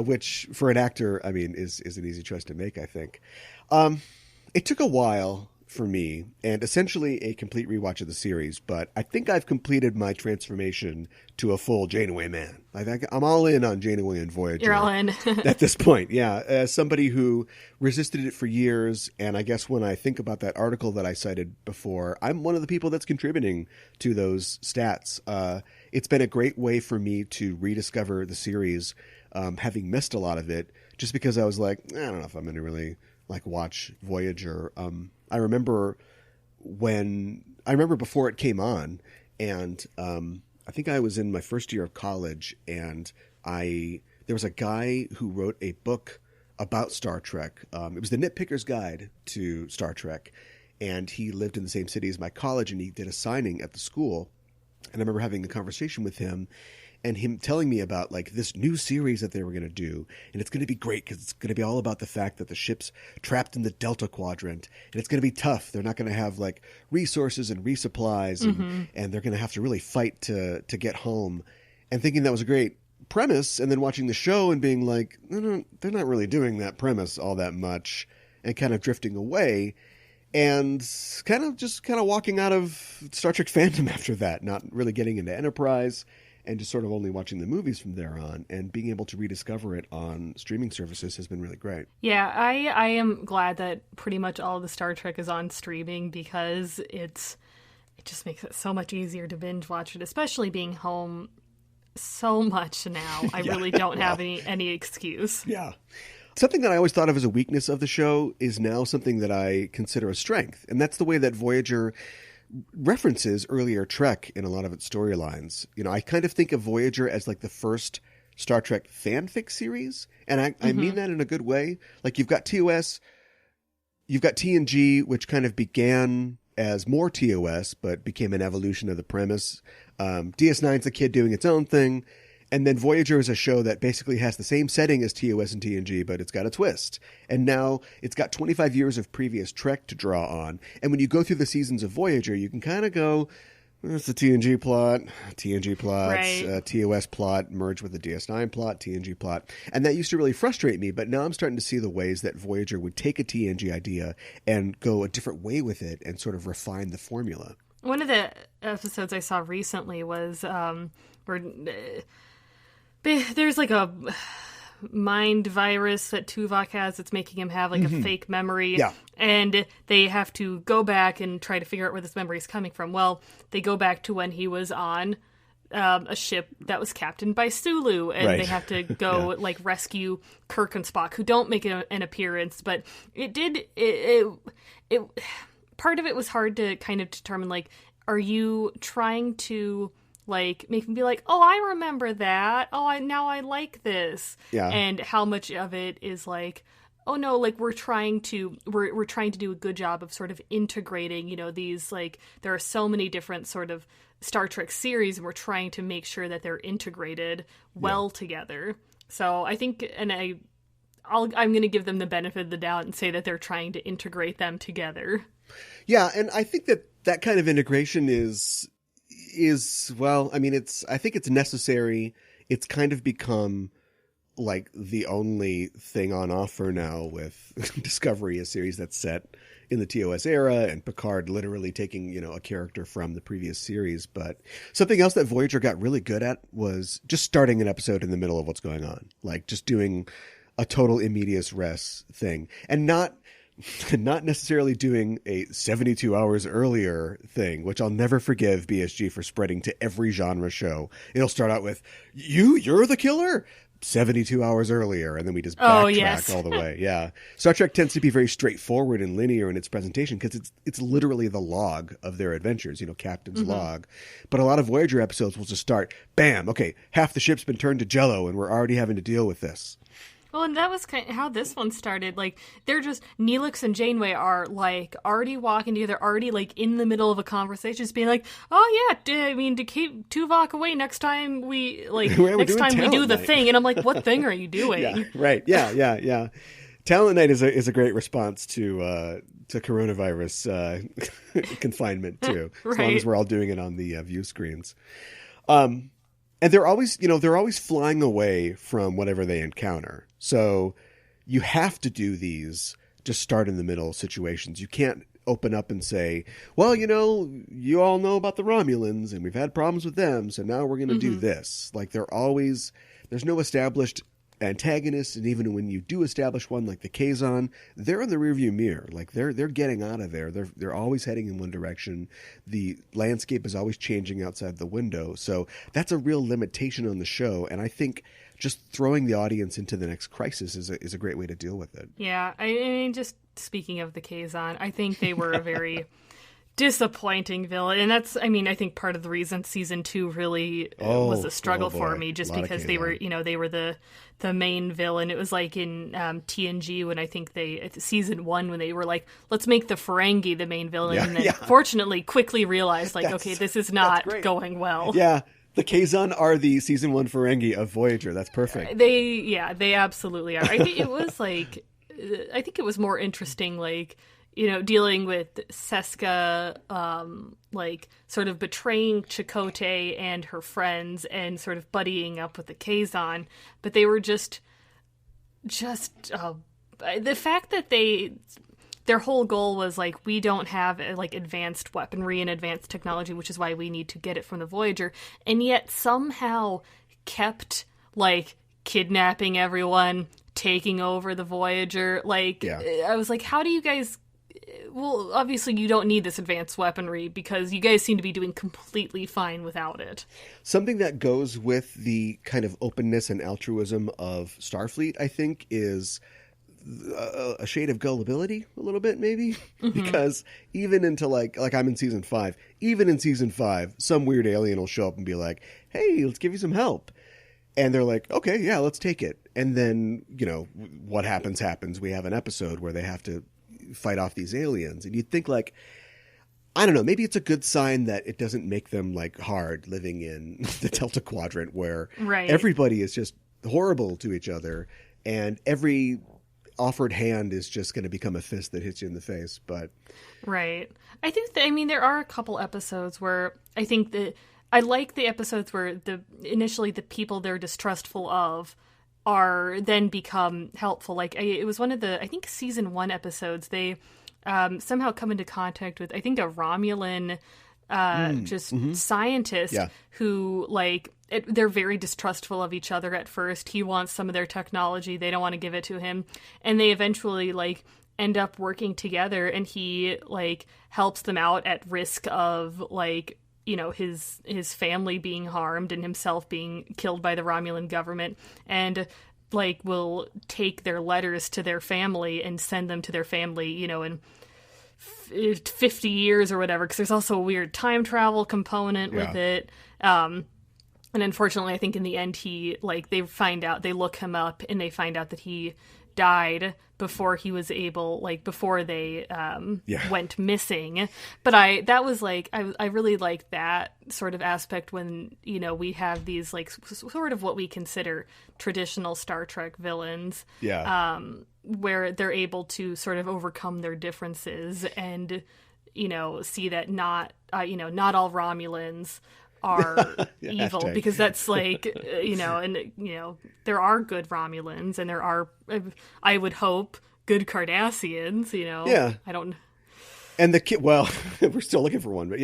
Which for an actor, I mean, is an easy choice to make, I think. It took a while for me, and essentially a complete rewatch of the series, but I think I've completed my transformation to a full Janeway man. I think I'm all in on Janeway and Voyager. You're all in. At this point, yeah. As somebody who resisted it for years, and I guess when I think about that article that I cited before, I'm one of the people that's contributing to those stats. It's been a great way for me to rediscover the series, having missed a lot of it, just because I was like, I don't know if I'm going to really like watch Voyager. I remember before it came on, and I think I was in my first year of college, and there was a guy who wrote a book about Star Trek. It was the Nitpicker's Guide to Star Trek, and he lived in the same city as my college, and he did a signing at the school. And I remember having a conversation with him, and him telling me about, like, this new series that they were going to do. And it's going to be great because it's going to be all about the fact that the ship's trapped in the Delta Quadrant. And it's going to be tough. They're not going to have, like, resources and resupplies. And they're going to have to really fight to get home. and thinking that was a great premise, and then watching the show and being like, no, they're not really doing that premise all that much, and kind of drifting away, and kind of walking out of Star Trek fandom after that, not really getting into Enterprise, and just sort of only watching the movies from there on, and being able to rediscover it on streaming services has been really great. Yeah, I am glad that pretty much all of the Star Trek is on streaming, because it just makes it so much easier to binge watch it, especially being home so much now. I really don't have any excuse. Yeah. Something that I always thought of as a weakness of the show is now something that I consider a strength, and that's the way that Voyager references earlier Trek in a lot of its storylines. You know, I kind of think of Voyager as like the first Star Trek fan-fic series, and I mean that in a good way. Like, you've got TOS, you've got TNG, which kind of began as more TOS, but became an evolution of the premise. DS9's the kid doing its own thing. And then Voyager is a show that basically has the same setting as TOS and TNG, but it's got a twist. And now it's got 25 years of previous Trek to draw on. And when you go through the seasons of Voyager, you can kind of go, there's the TNG plot, right. TOS plot, merge with the DS9 plot, TNG plot. And that used to really frustrate me, but now I'm starting to see the ways that Voyager would take a TNG idea and go a different way with it and sort of refine the formula. One of the episodes I saw recently was where there's like a mind virus that Tuvok has that's making him have like a fake memory. Yeah. And they have to go back and try to figure out where this memory is coming from. Well, they go back to when he was on a ship that was captained by Sulu, and they have to go like rescue Kirk and Spock, who don't make an appearance. But it part of it was hard to kind of determine, like, are you trying to like make me be like, oh, I remember that. Oh, now I like this. Yeah. And how much of it is like, oh no, like we're trying to do a good job of sort of integrating, you know, these, like, there are so many different sort of Star Trek series, and we're trying to make sure that they're integrated well together. So I think, and I'm going to give them the benefit of the doubt and say that they're trying to integrate them together. Yeah, and I think that kind of integration is well, I mean, I think it's necessary. It's kind of become like the only thing on offer now with Discovery, a series that's set in the TOS era, and Picard literally taking, you know, a character from the previous series. But something else that Voyager got really good at was just starting an episode in the middle of what's going on, like just doing a total in medias res thing, and not necessarily doing a 72 hours earlier thing, which I'll never forgive BSG for spreading to every genre show. It'll start out with, you're the killer? 72 hours earlier, and then we just backtrack all the way. Yeah. Star Trek tends to be very straightforward and linear in its presentation because it's literally the log of their adventures, you know, Captain's log. But a lot of Voyager episodes will just start, bam, okay, half the ship's been turned to jello, and we're already having to deal with this. Well, and that was kind of how this one started. Like, they're just, Neelix and Janeway are, like, already walking together, already, like, in the middle of a conversation, just being like, oh, yeah, to keep Tuvok away next time we, like, next time we do the thing. And I'm like, what thing are you doing? Yeah, right. Yeah. Talent Night is a great response to coronavirus confinement, too. As long as we're all doing it on the view screens. And they're always flying away from whatever they encounter. So you have to do these just start in the middle situations. You can't open up and say, well, you know, you all know about the Romulans and we've had problems with them, so now we're going to do this. Like, there's no established antagonists, and even when you do establish one, like the Kazon, they're in the rearview mirror. Like, they're getting out of there. They're always heading in one direction. The landscape is always changing outside the window. So that's a real limitation on the show, and I think just throwing the audience into the next crisis is a great way to deal with it. Yeah, I mean, just speaking of the Kazon, I think they were a very disappointing villain, and that's, I mean, I think part of the reason season 2 really was a struggle for me, just because they were the main villain. It was like in TNG when I think season 1 when they were like, let's make the Ferengi the main villain, and then fortunately quickly realized, like, okay, this is not going well. Yeah. The Kazon are the season 1 Ferengi of Voyager. That's perfect. They absolutely are. I think it was more interesting, like, dealing with Seska, like sort of betraying Chakotay and her friends and sort of buddying up with the Kazon, but they were just the fact that their whole goal was like, we don't have like advanced weaponry and advanced technology, which is why we need to get it from the Voyager, and yet somehow kept like kidnapping everyone, taking over the Voyager. Like, I was like, how do you guys... Well, obviously you don't need this advanced weaponry because you guys seem to be doing completely fine without it. Something that goes with the kind of openness and altruism of Starfleet, I think, is a shade of gullibility a little bit, maybe. Because even into like I'm in season 5, even in season 5, some weird alien will show up and be like, hey, let's give you some help. And they're like, okay, yeah, let's take it. And then, what happens. We have an episode where they have to fight off these aliens. And you'd think like, I don't know, maybe it's a good sign that it doesn't make them like hard living in the Delta Quadrant where everybody is just horrible to each other. And every offered hand is just going to become a fist that hits you in the face. But right. I think there are a couple episodes where I think that I like the episodes where initially the people they're distrustful of are then become helpful. Like it was one of the, I think, season 1 episodes. They somehow come into contact with, I think, a Romulan scientist who like they're very distrustful of each other at first. He wants some of their technology. They don't want to give it to him. And they eventually like end up working together, and he like helps them out at risk of like, his family being harmed and himself being killed by the Romulan government, and like will take their letters to their family and send them to their family, in 50 years or whatever, because there's also a weird time travel component with it. And unfortunately, I think in the end, they look him up and they find out that he died before he was able, like before they went missing. But I really like that sort of aspect when, we have these like sort of what we consider traditional Star Trek villains, where they're able to sort of overcome their differences and, see that not all Romulans are evil, because that's like, there are good Romulans and there are, I would hope, good Cardassians, I don't. And we're still looking for one, but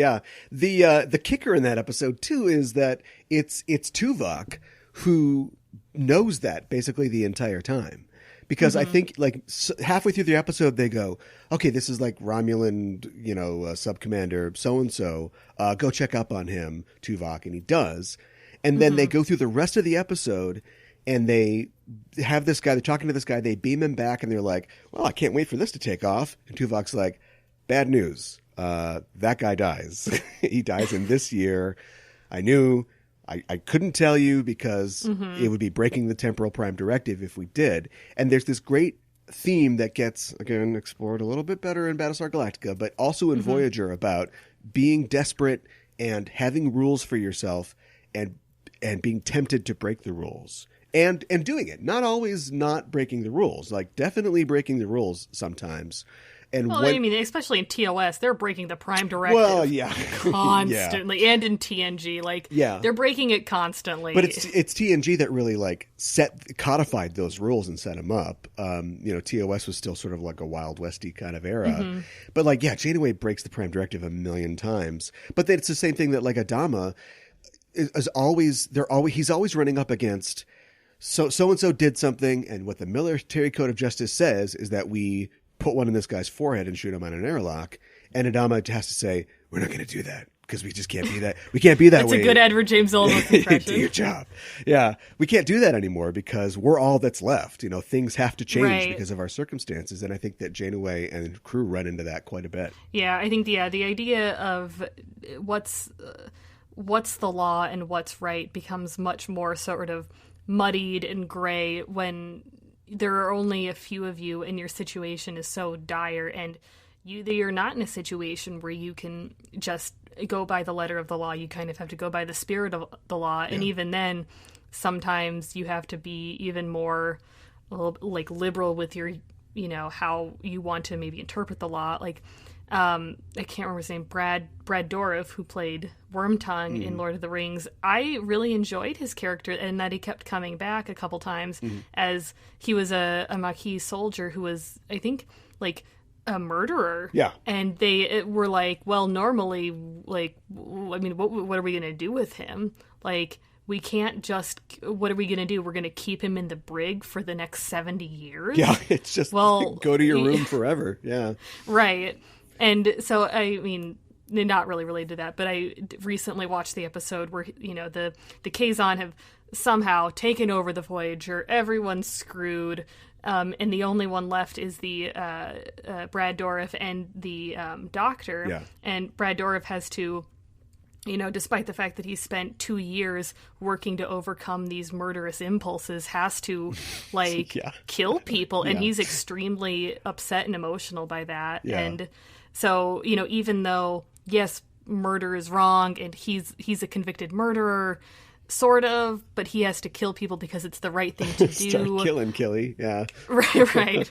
the kicker in that episode too is that it's Tuvok who knows that basically the entire time. Because I think like halfway through the episode, they go, okay, this is like Romulan, sub-commander so-and-so. Go check up on him, Tuvok. And he does. And then they go through the rest of the episode and they have this guy, they're talking to this guy, they beam him back and they're like, well, I can't wait for this to take off. And Tuvok's like, bad news. That guy dies. He dies in this year. I knew. I couldn't tell you because it would be breaking the temporal prime directive if we did. And there's this great theme that gets, again, explored a little bit better in Battlestar Galactica, but also in Voyager, about being desperate and having rules for yourself and being tempted to break the rules. And doing it. Not always not breaking the rules. Like, definitely breaking the rules sometimes. And especially in TOS, they're breaking the prime directive constantly, and in TNG, they're breaking it constantly. But it's TNG that really codified those rules and set them up. TOS was still sort of like a Wild Westy kind of era, but Janeway breaks the prime directive a million times. But it's the same thing that like Adama is always he's always running up against. So and so did something, and what the military code of justice says is that we put one in this guy's forehead and shoot him on an airlock. And Adama has to say, we're not going to do that because we just can't be that. We can't be that way. It's a good Edward James Olmos impression. Do your job. Yeah. We can't do that anymore because we're all that's left. Things have to change because of our circumstances. And I think that Janeway and crew run into that quite a bit. Yeah. I think the idea of what's the law and what's right becomes much more sort of muddied and gray when there are only a few of you and your situation is so dire, and you're not in a situation where you can just go by the letter of the law. You kind of have to go by the spirit of the law. And even then, sometimes you have to be even more liberal with your how you want to maybe interpret the law. Like, I can't remember his name, Brad Dourif, who played Wormtongue in Lord of the Rings. I really enjoyed his character, and that he kept coming back a couple times as he was a Maquis soldier who was, I think, like a murderer. Yeah. And they were like, well, normally, like, I mean, what are we going to do with him? Like, we can't just, what are we going to do? We're going to keep him in the brig for the next 70 years? Yeah, it's just, go to your room forever. Yeah. Right. And so, I mean, not really related to that, but I recently watched the episode where, the Kazon have somehow taken over the Voyager. Everyone's screwed. And the only one left is the Brad Dourif and the doctor. Yeah. And Brad Dourif has to, despite the fact that he spent 2 years working to overcome these murderous impulses, has to, like, kill people. And he's extremely upset and emotional by that. Yeah. And so, even though, yes, murder is wrong and he's a convicted murderer, sort of, but he has to kill people because it's the right thing to do. Start killing Killy, yeah. Right.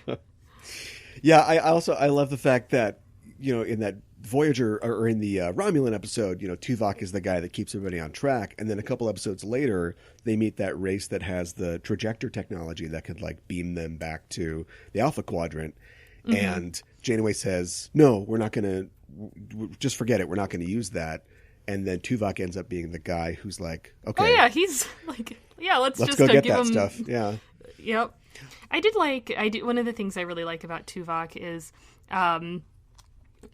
Yeah, I love the fact that, in that Voyager, or in the Romulan episode, Tuvok is the guy that keeps everybody on track, and then a couple episodes later, they meet that race that has the trajector technology that could, like, beam them back to the Alpha Quadrant, and Janeway says, no, we're not going to, just forget it, we're not going to use that. And then Tuvok ends up being the guy who's like, okay. Oh, yeah, he's like, yeah, let's just go get give that him stuff. Yeah. Yep. One of the things I really like about Tuvok is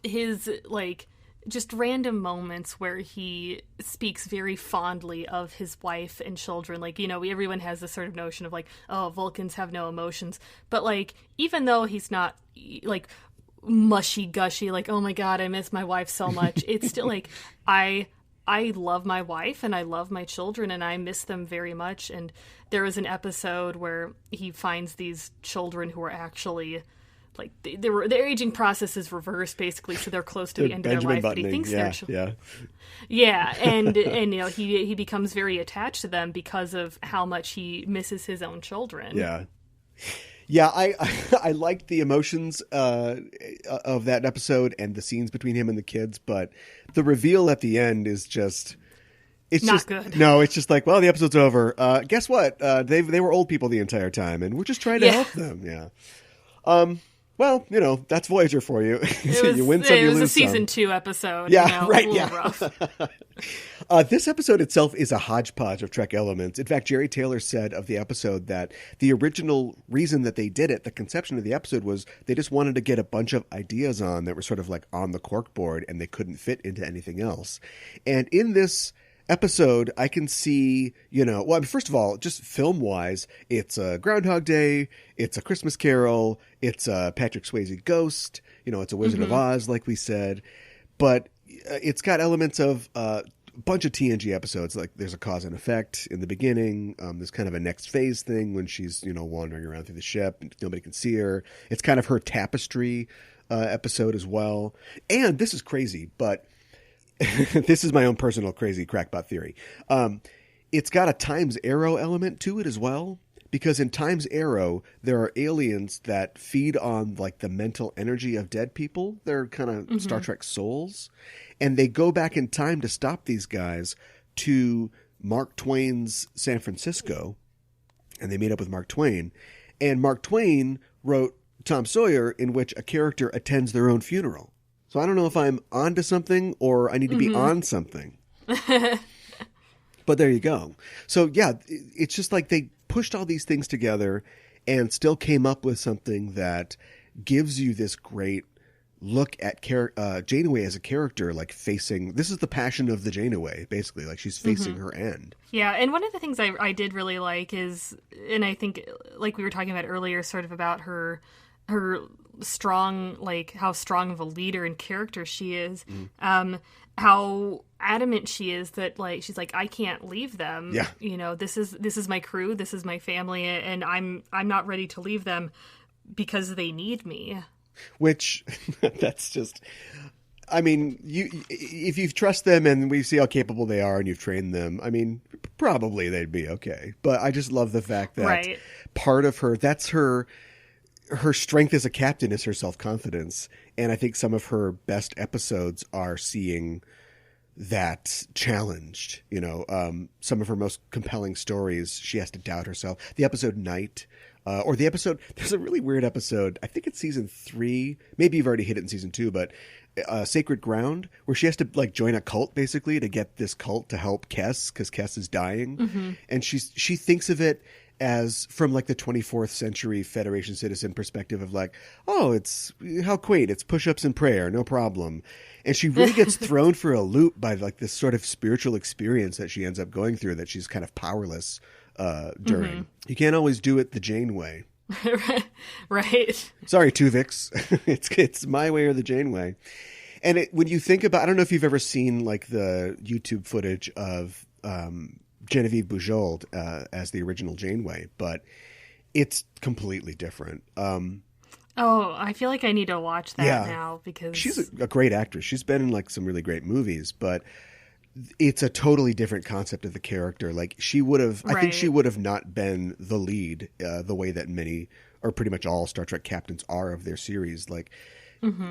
his, like, just random moments where he speaks very fondly of his wife and children. Like, everyone has this sort of notion of, like, oh, Vulcans have no emotions. But, like, even though he's not, like, mushy gushy, like, oh my god, I miss my wife so much, it's still like, I love my wife and I love my children and I miss them very much. And there was an episode where he finds these children who are actually, like, their aging process is reversed, basically, so they're close to the end of their life, but he thinks they're children. Yeah, and he becomes very attached to them because of how much he misses his own children. Yeah, I liked the emotions of that episode and the scenes between him and the kids, but the reveal at the end is just... It's not just good. No, it's just like, well, the episode's over. Guess what? They were old people the entire time, and we're just trying to help them. Yeah. Well, that's Voyager for you. You win some, you lose some. It was a season 2 episode. Yeah, right. A little rough. This episode itself is a hodgepodge of Trek elements. In fact, Jerry Taylor said of the episode that the original reason that they did it, the conception of the episode, was they just wanted to get a bunch of ideas on that were sort of like on the corkboard, and they couldn't fit into anything else. And in this episode, I can see, first of all, just film-wise, it's a Groundhog Day, it's a Christmas Carol, it's a Patrick Swayze Ghost, it's a Wizard of Oz, like we said, but it's got elements of a bunch of TNG episodes. Like, there's a cause and effect in the beginning, there's kind of a next phase thing when she's, wandering around through the ship, nobody can see her. It's kind of her tapestry episode as well. And this is crazy, but this is my own personal crazy crackpot theory. It's got a Time's Arrow element to it as well, because in Time's Arrow, there are aliens that feed on, like, the mental energy of dead people. They're kind of Star Trek souls. And they go back in time to stop these guys to Mark Twain's San Francisco. And they meet up with Mark Twain. And Mark Twain wrote Tom Sawyer, in which a character attends their own funeral. So I don't know if I'm onto something or I need to be on something. But there you go. So, yeah, it's just like they pushed all these things together and still came up with something that gives you this great look at Janeway as a character, like, facing... This is the passion of the Janeway, basically. Like, she's facing her end. Yeah, and one of the things I did really like is... And I think, like we were talking about earlier, sort of about her strong, like, how strong of a leader and character she is, how adamant she is that, like, she's like, I can't leave them. Yeah. This is my crew, this is my family, and I'm not ready to leave them because they need me. Which that's just, I mean, if you trust them and we see how capable they are and you've trained them, I mean, probably they'd be okay. But I just love the fact that part of her, that's her, her strength as a captain is her self-confidence. And I think some of her best episodes are seeing that challenged, some of her most compelling stories. She has to doubt herself. The episode Night, or the episode, there's a really weird episode. I think it's season 3. Maybe you've already hit it in season 2, but Sacred Ground, where she has to like join a cult basically to get this cult to help Kes, because Kes is dying. Mm-hmm. And she thinks of it as from like the 24th century Federation citizen perspective of like, oh, it's how quaint, it's push-ups and prayer, no problem. And she really gets thrown for a loop by like this sort of spiritual experience that she ends up going through that she's kind of powerless during. Mm-hmm. You can't always do it the Janeway. Right. Sorry, Tuvix. It's my way or the Janeway. And when you think about, I don't know if you've ever seen like the YouTube footage of Genevieve Bujold as the original Janeway, but it's completely different. I feel like I need to watch that now because she's a great actress. She's been in like some really great movies, but it's a totally different concept of the character. Like she would have, I think she would have not been the lead the way that many or pretty much all Star Trek captains are of their series. Like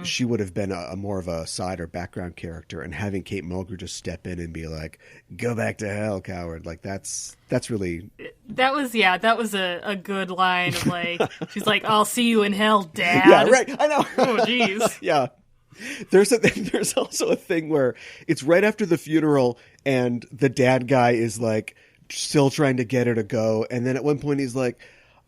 she would have been a more of a side or background character, and having Kate Mulgrew just step in and be like, "Go back to hell, coward!" Like that's really that was a good line of like she's like, "I'll see you in hell, Dad." Yeah, right. I know. Oh, jeez. Yeah. There's also a thing where it's right after the funeral, and the dad guy is like still trying to get her to go, and then at one point he's like,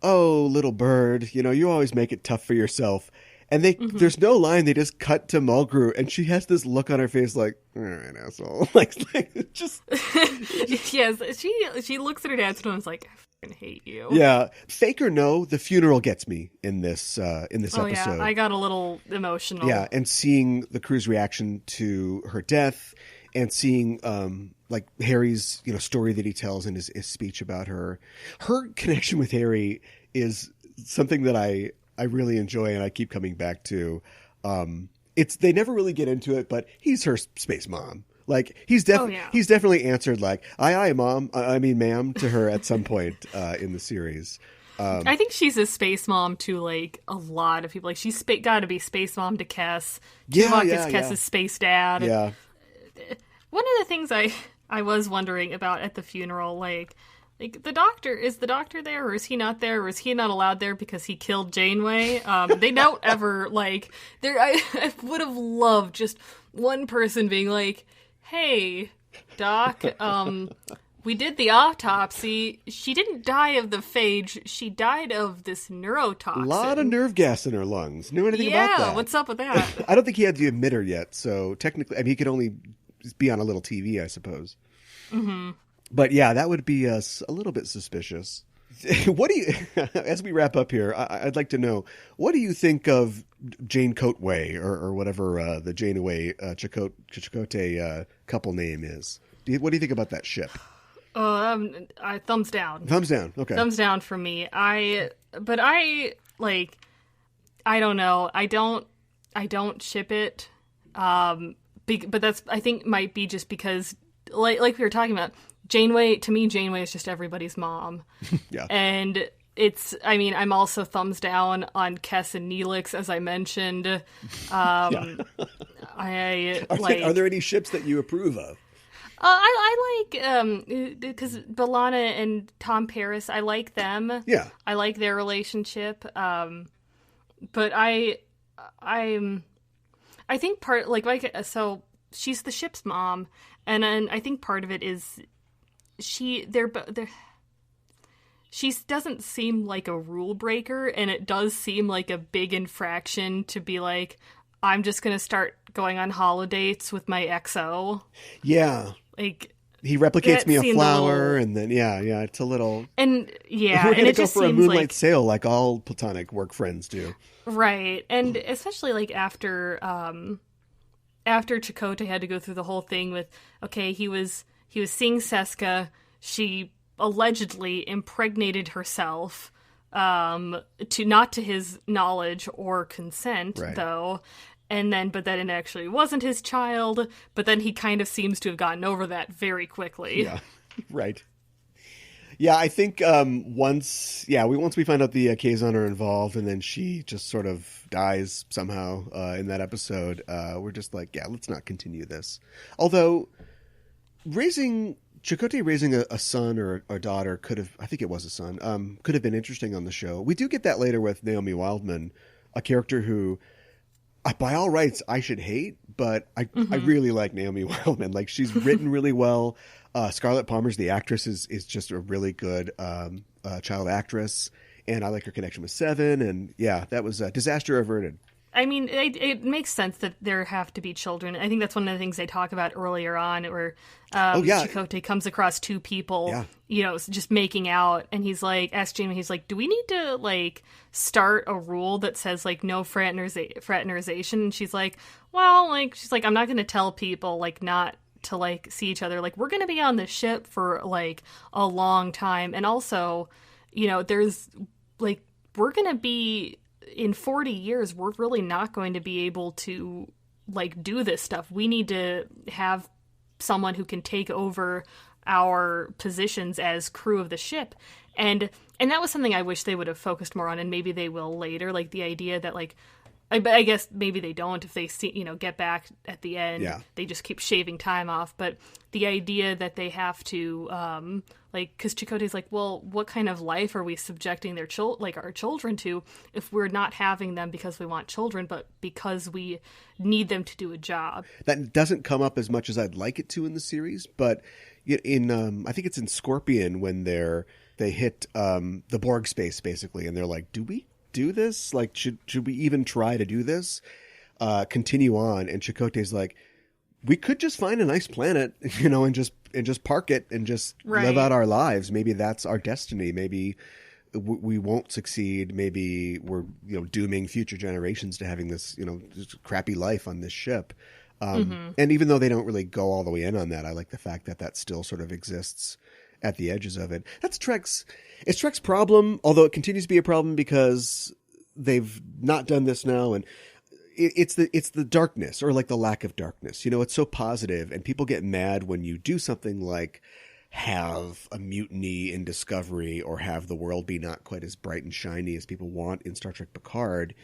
"Oh, little bird, you always make it tough for yourself." And there's no line. They just cut to Mulgrew, and she has this look on her face like, all right, asshole. like just. Yes, she looks at her dad and is like, I fucking hate you. Yeah. Fake or no, the funeral gets me in this episode. Yeah, I got a little emotional. Yeah, and seeing the crew's reaction to her death, and seeing like Harry's story that he tells in his speech about her. Her connection with Harry is something that I really enjoy and I keep coming back to. They never really get into it, but he's her space mom. Like he's definitely answered like aye mom, I mean ma'am to her at some point in the series. I think she's a space mom to like a lot of people. Like she's got to be space mom to Kes. Tuvok is Kes's space dad. Yeah. One of the things I was wondering about at the funeral, like the doctor, is the doctor there or is he not there, or is he not allowed there because he killed Janeway? They don't ever I would have loved just one person being like, hey, Doc, we did the autopsy. She didn't die of the phage. She died of this neurotoxin. A lot of nerve gas in her lungs. Knew anything about that? Yeah, what's up with that? I don't think he had the emitter yet, so technically, he could only be on a little TV, I suppose. Mm-hmm. But yeah, that would be a little bit suspicious. What do you, as we wrap up here, I'd like to know, what do you think of Jane Coatway or whatever the Janeway Chakotay couple name is? What do you think about that ship? Thumbs down. Thumbs down. Okay. Thumbs down for me. I don't know. I don't ship it. But that's, I think, might be just because, like we were talking about, Janeway is just everybody's mom. Yeah. And I'm also thumbs down on Kes and Neelix, as I mentioned. Are there any ships that you approve of? I like, because B'Elanna and Tom Paris, I like them. Yeah. I like their relationship. But I think so she's the ship's mom, and I think part of it is she doesn't seem like a rule breaker, and it does seem like a big infraction to be like, I'm just going to start going on holidays with my XO. Yeah. Like, he replicates me a flower, and then it's a little. And yeah, we're going to go just for a moonlight sail like all platonic work friends do. Right, and especially like after Chakotay had to go through the whole thing with, okay, he was seeing Seska, she allegedly impregnated herself, not to his knowledge or consent, right, though. But then it actually wasn't his child, but then he kind of seems to have gotten over that very quickly. Yeah, right. Yeah, I think once we find out the Kazon are involved, and then she just sort of dies somehow in that episode, we're just like, yeah, let's not continue this. Although Chakotay raising a son or a daughter could have, I think it was a son, could have been interesting on the show. We do get that later with Naomi Wildman, a character who, by all rights, I should hate, but I really like Naomi Wildman. Like, she's written really well. Scarlett Palmer's the actress is just a really good child actress, and I like her connection with Seven. And yeah, that was a disaster averted. I mean, it makes sense that there have to be children. I think that's one of the things they talk about earlier on, where Chakotay comes across two people, just making out, and he's like, asks Jamie, he's like, do we need to like start a rule that says like no fraternization? And she's like, well, like, I'm not going to tell people like not to like see each other. Like, we're going to be on the ship for like a long time, and also, there's like, we're going to be. In 40 years, we're really not going to be able to like do this stuff. We need to have someone who can take over our positions as crew of the ship. And that was something I wish they would have focused more on, and maybe they will later. Like the idea that like, I guess maybe they don't if they see, get back at the end. Yeah. They just keep shaving time off. But the idea that they have to, because Chakotay's like, well, what kind of life are we subjecting our children to if we're not having them because we want children, but because we need them to do a job? That doesn't come up as much as I'd like it to in the series, but in I think it's in Scorpion when they hit the Borg space basically, and they're like, do we do this? Like, should we even try to do this? Continue on, and Chakotay's like, we could just find a nice planet, and just park it and just live out our lives. Maybe that's our destiny. Maybe we won't succeed. Maybe we're dooming future generations to having this just crappy life on this ship. And even though they don't really go all the way in on that, I like the fact that still sort of exists at the edges of it. It's Trek's problem, although it continues to be a problem because they've not done this now, and it's the darkness, or like the lack of darkness. It's so positive, and people get mad when you do something like have a mutiny in Discovery, or have the world be not quite as bright and shiny as people want in Star Trek Picard.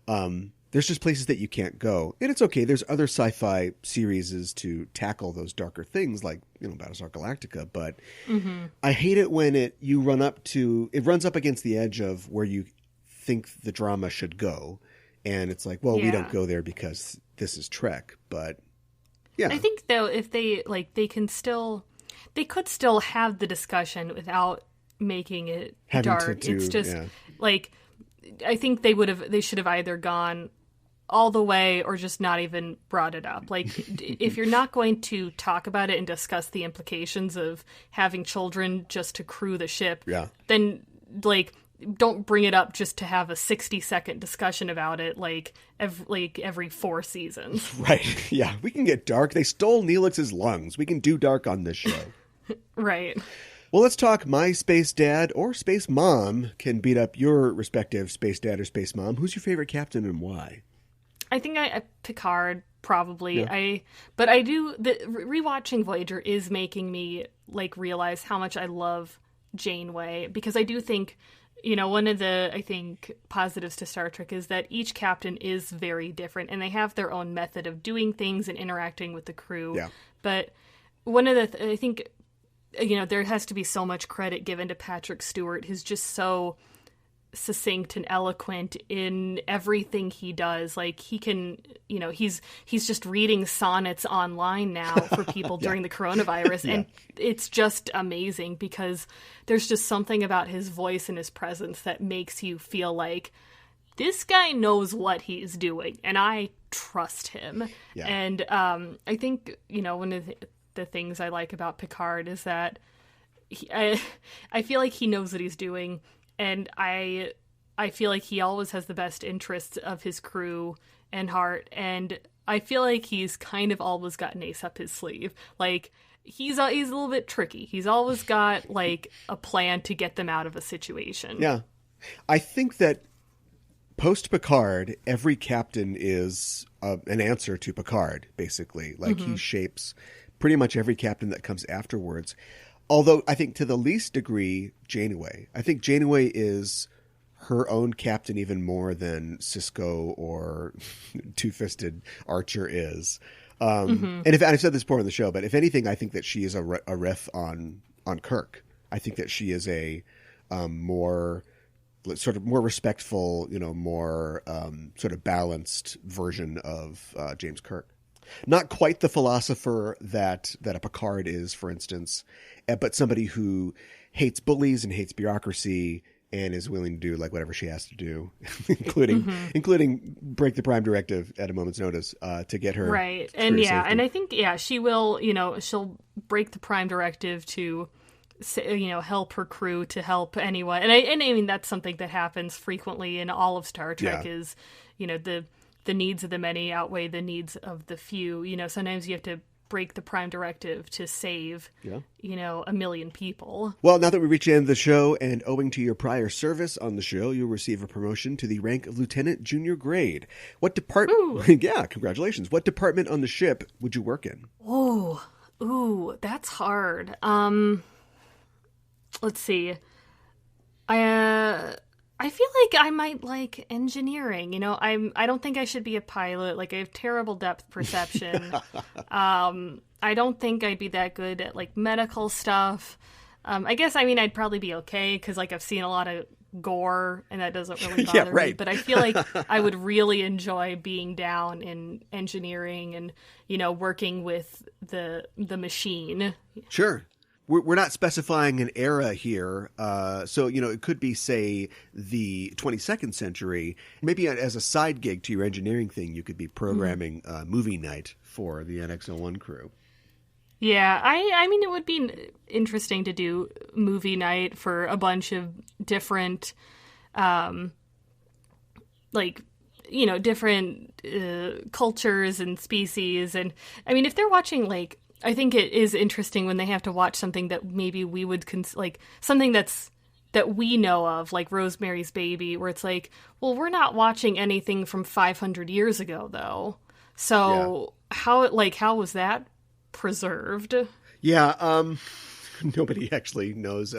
There's just places that you can't go. And it's okay. There's other sci-fi series to tackle those darker things, like, Battlestar Galactica. But I hate it when it runs up against the edge of where you think the drama should go. And it's like, well, we don't go there because this is Trek. But yeah. I think though, if they they could still have the discussion without making it dark. It's just like, I think they should have either gone all the way or just not even brought it up. Like, if you're not going to talk about it and discuss the implications of having children just to crew the ship, then like, don't bring it up just to have a 60-second discussion about it like every 4 seasons. Right. Yeah, we can get dark. They stole Neelix's lungs. We can do dark on this show. Right. Well, let's talk My Space Dad or Space Mom can beat up your respective Space Dad or Space Mom. Who's your favorite captain and why? I think Picard, probably. Yeah. But I do, rewatching Voyager is making me like realize how much I love Janeway, because I do think, one of the, I think, positives to Star Trek is that each captain is very different, and they have their own method of doing things and interacting with the crew. Yeah. But one of the, I think, there has to be so much credit given to Patrick Stewart, who's just so succinct and eloquent in everything he does. Like, he can, he's just reading sonnets online now for people during the coronavirus. And it's just amazing because there's just something about his voice and his presence that makes you feel like this guy knows what he's doing, and I trust him. Yeah. And I think, one of the things I like about Picard is that I feel like he knows what he's doing. And I feel like he always has the best interests of his crew and heart. And I feel like he's kind of always got an ace up his sleeve. Like, he's a little bit tricky. He's always got, like, a plan to get them out of a situation. Yeah. I think that post-Picard, every captain is an answer to Picard, basically. Like, he shapes pretty much every captain that comes afterwards. Although I think to the least degree, Janeway. I think Janeway is her own captain even more than Sisko or Two-Fisted Archer is. And I've said this before on the show, but if anything, I think that she is a riff on Kirk. I think that she is a more respectful, more sort of balanced version of James Kirk. Not quite the philosopher that a Picard is, for instance, but somebody who hates bullies and hates bureaucracy and is willing to do like whatever she has to do, including break the Prime Directive at a moment's notice to get her right. And yeah, and I think she will. She'll break the Prime Directive to help her crew, to help anyone. And I mean that's something that happens frequently in all of Star Trek. Is the needs of the many outweigh the needs of the few. Sometimes you have to break the Prime Directive to save, a million people. Well, now that we reach the end of the show, and owing to your prior service on the show, you'll receive a promotion to the rank of Lieutenant Junior Grade. What department? Yeah, congratulations. What department on the ship would you work in? Ooh, that's hard. Let's see. I feel like I might like engineering. I don't think I should be a pilot. Like, I have terrible depth perception. I don't think I'd be that good at like medical stuff. I guess, I'd probably be okay because like I've seen a lot of gore and that doesn't really bother me. But I feel like I would really enjoy being down in engineering and, working with the machine. Sure. We're not specifying an era here. So, it could be, say, the 22nd century. Maybe as a side gig to your engineering thing, you could be programming movie night for the NX-01 crew. Yeah, I mean, it would be interesting to do movie night for a bunch of different, different cultures and species. And, if they're watching, I think it is interesting when they have to watch something that maybe we would something that we know of, like Rosemary's Baby, where it's like, well, we're not watching anything from 500 years ago, though. So how was that preserved? Yeah, nobody actually knows.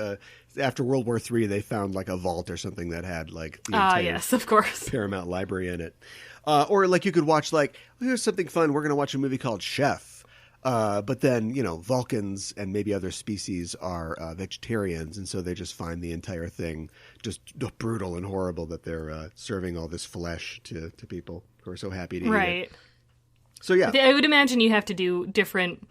After World War III, they found like a vault or something that had like the entire yes, of course, Paramount library in it. Or like you could watch here's something fun. We're going to watch a movie called Chef. But then, Vulcans and maybe other species are vegetarians, and so they just find the entire thing just brutal and horrible that they're serving all this flesh to people who are so happy to eat it. So, yeah. I would imagine you have to do different,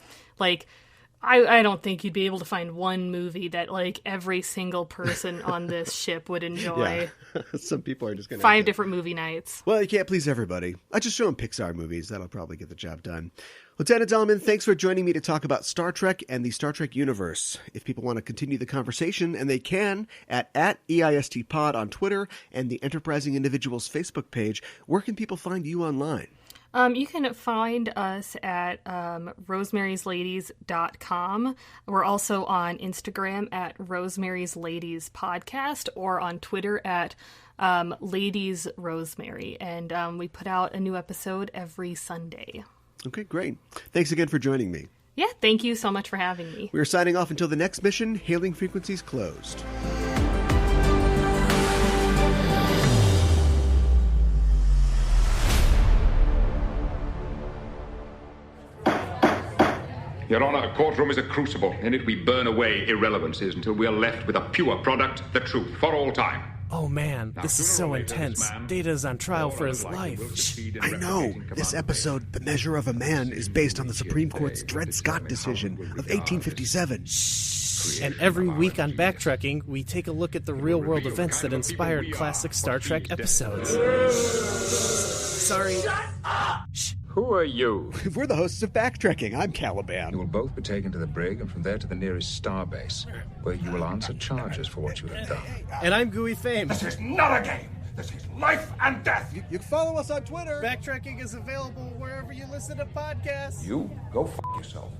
I don't think you'd be able to find one movie that, every single person on this ship would enjoy. Yeah. Some people are just going to 5 different movie nights. Well, you can't please everybody. I just show them Pixar movies. That'll probably get the job done. Lieutenant Dallman, thanks for joining me to talk about Star Trek and the Star Trek universe. If people want to continue the conversation, and they can, at EISTpod on Twitter and the Enterprising Individuals Facebook page, where can people find you online? You can find us at rosemariesladies.com. We're also on Instagram at Rosemary's Ladies Podcast, or on Twitter at Ladies Rosemary. And we put out a new episode every Sunday. Okay, great. Thanks again for joining me. Yeah, thank you so much for having me. We are signing off until the next mission. Hailing frequencies closed. Your Honor, a courtroom is a crucible. In it we burn away irrelevancies until we are left with a pure product, the truth, for all time. Oh man, this is so intense. Data's on trial for his life. Shh, I know. This episode, The Measure of a Man, is based on the Supreme Court's Dred Scott decision of 1857. And every week on Backtracking, we take a look at the real-world events that inspired classic Star Trek episodes. Sorry. Shut up! Shh. Who are you? We're the hosts of Backtracking. I'm Caliban. You will both be taken to the brig and from there to the nearest starbase, where you will answer charges for what you have done. And I'm Gooey Fame. This is not a game. This is life and death. You can follow us on Twitter. Backtracking is available wherever you listen to podcasts. You go f*** yourself.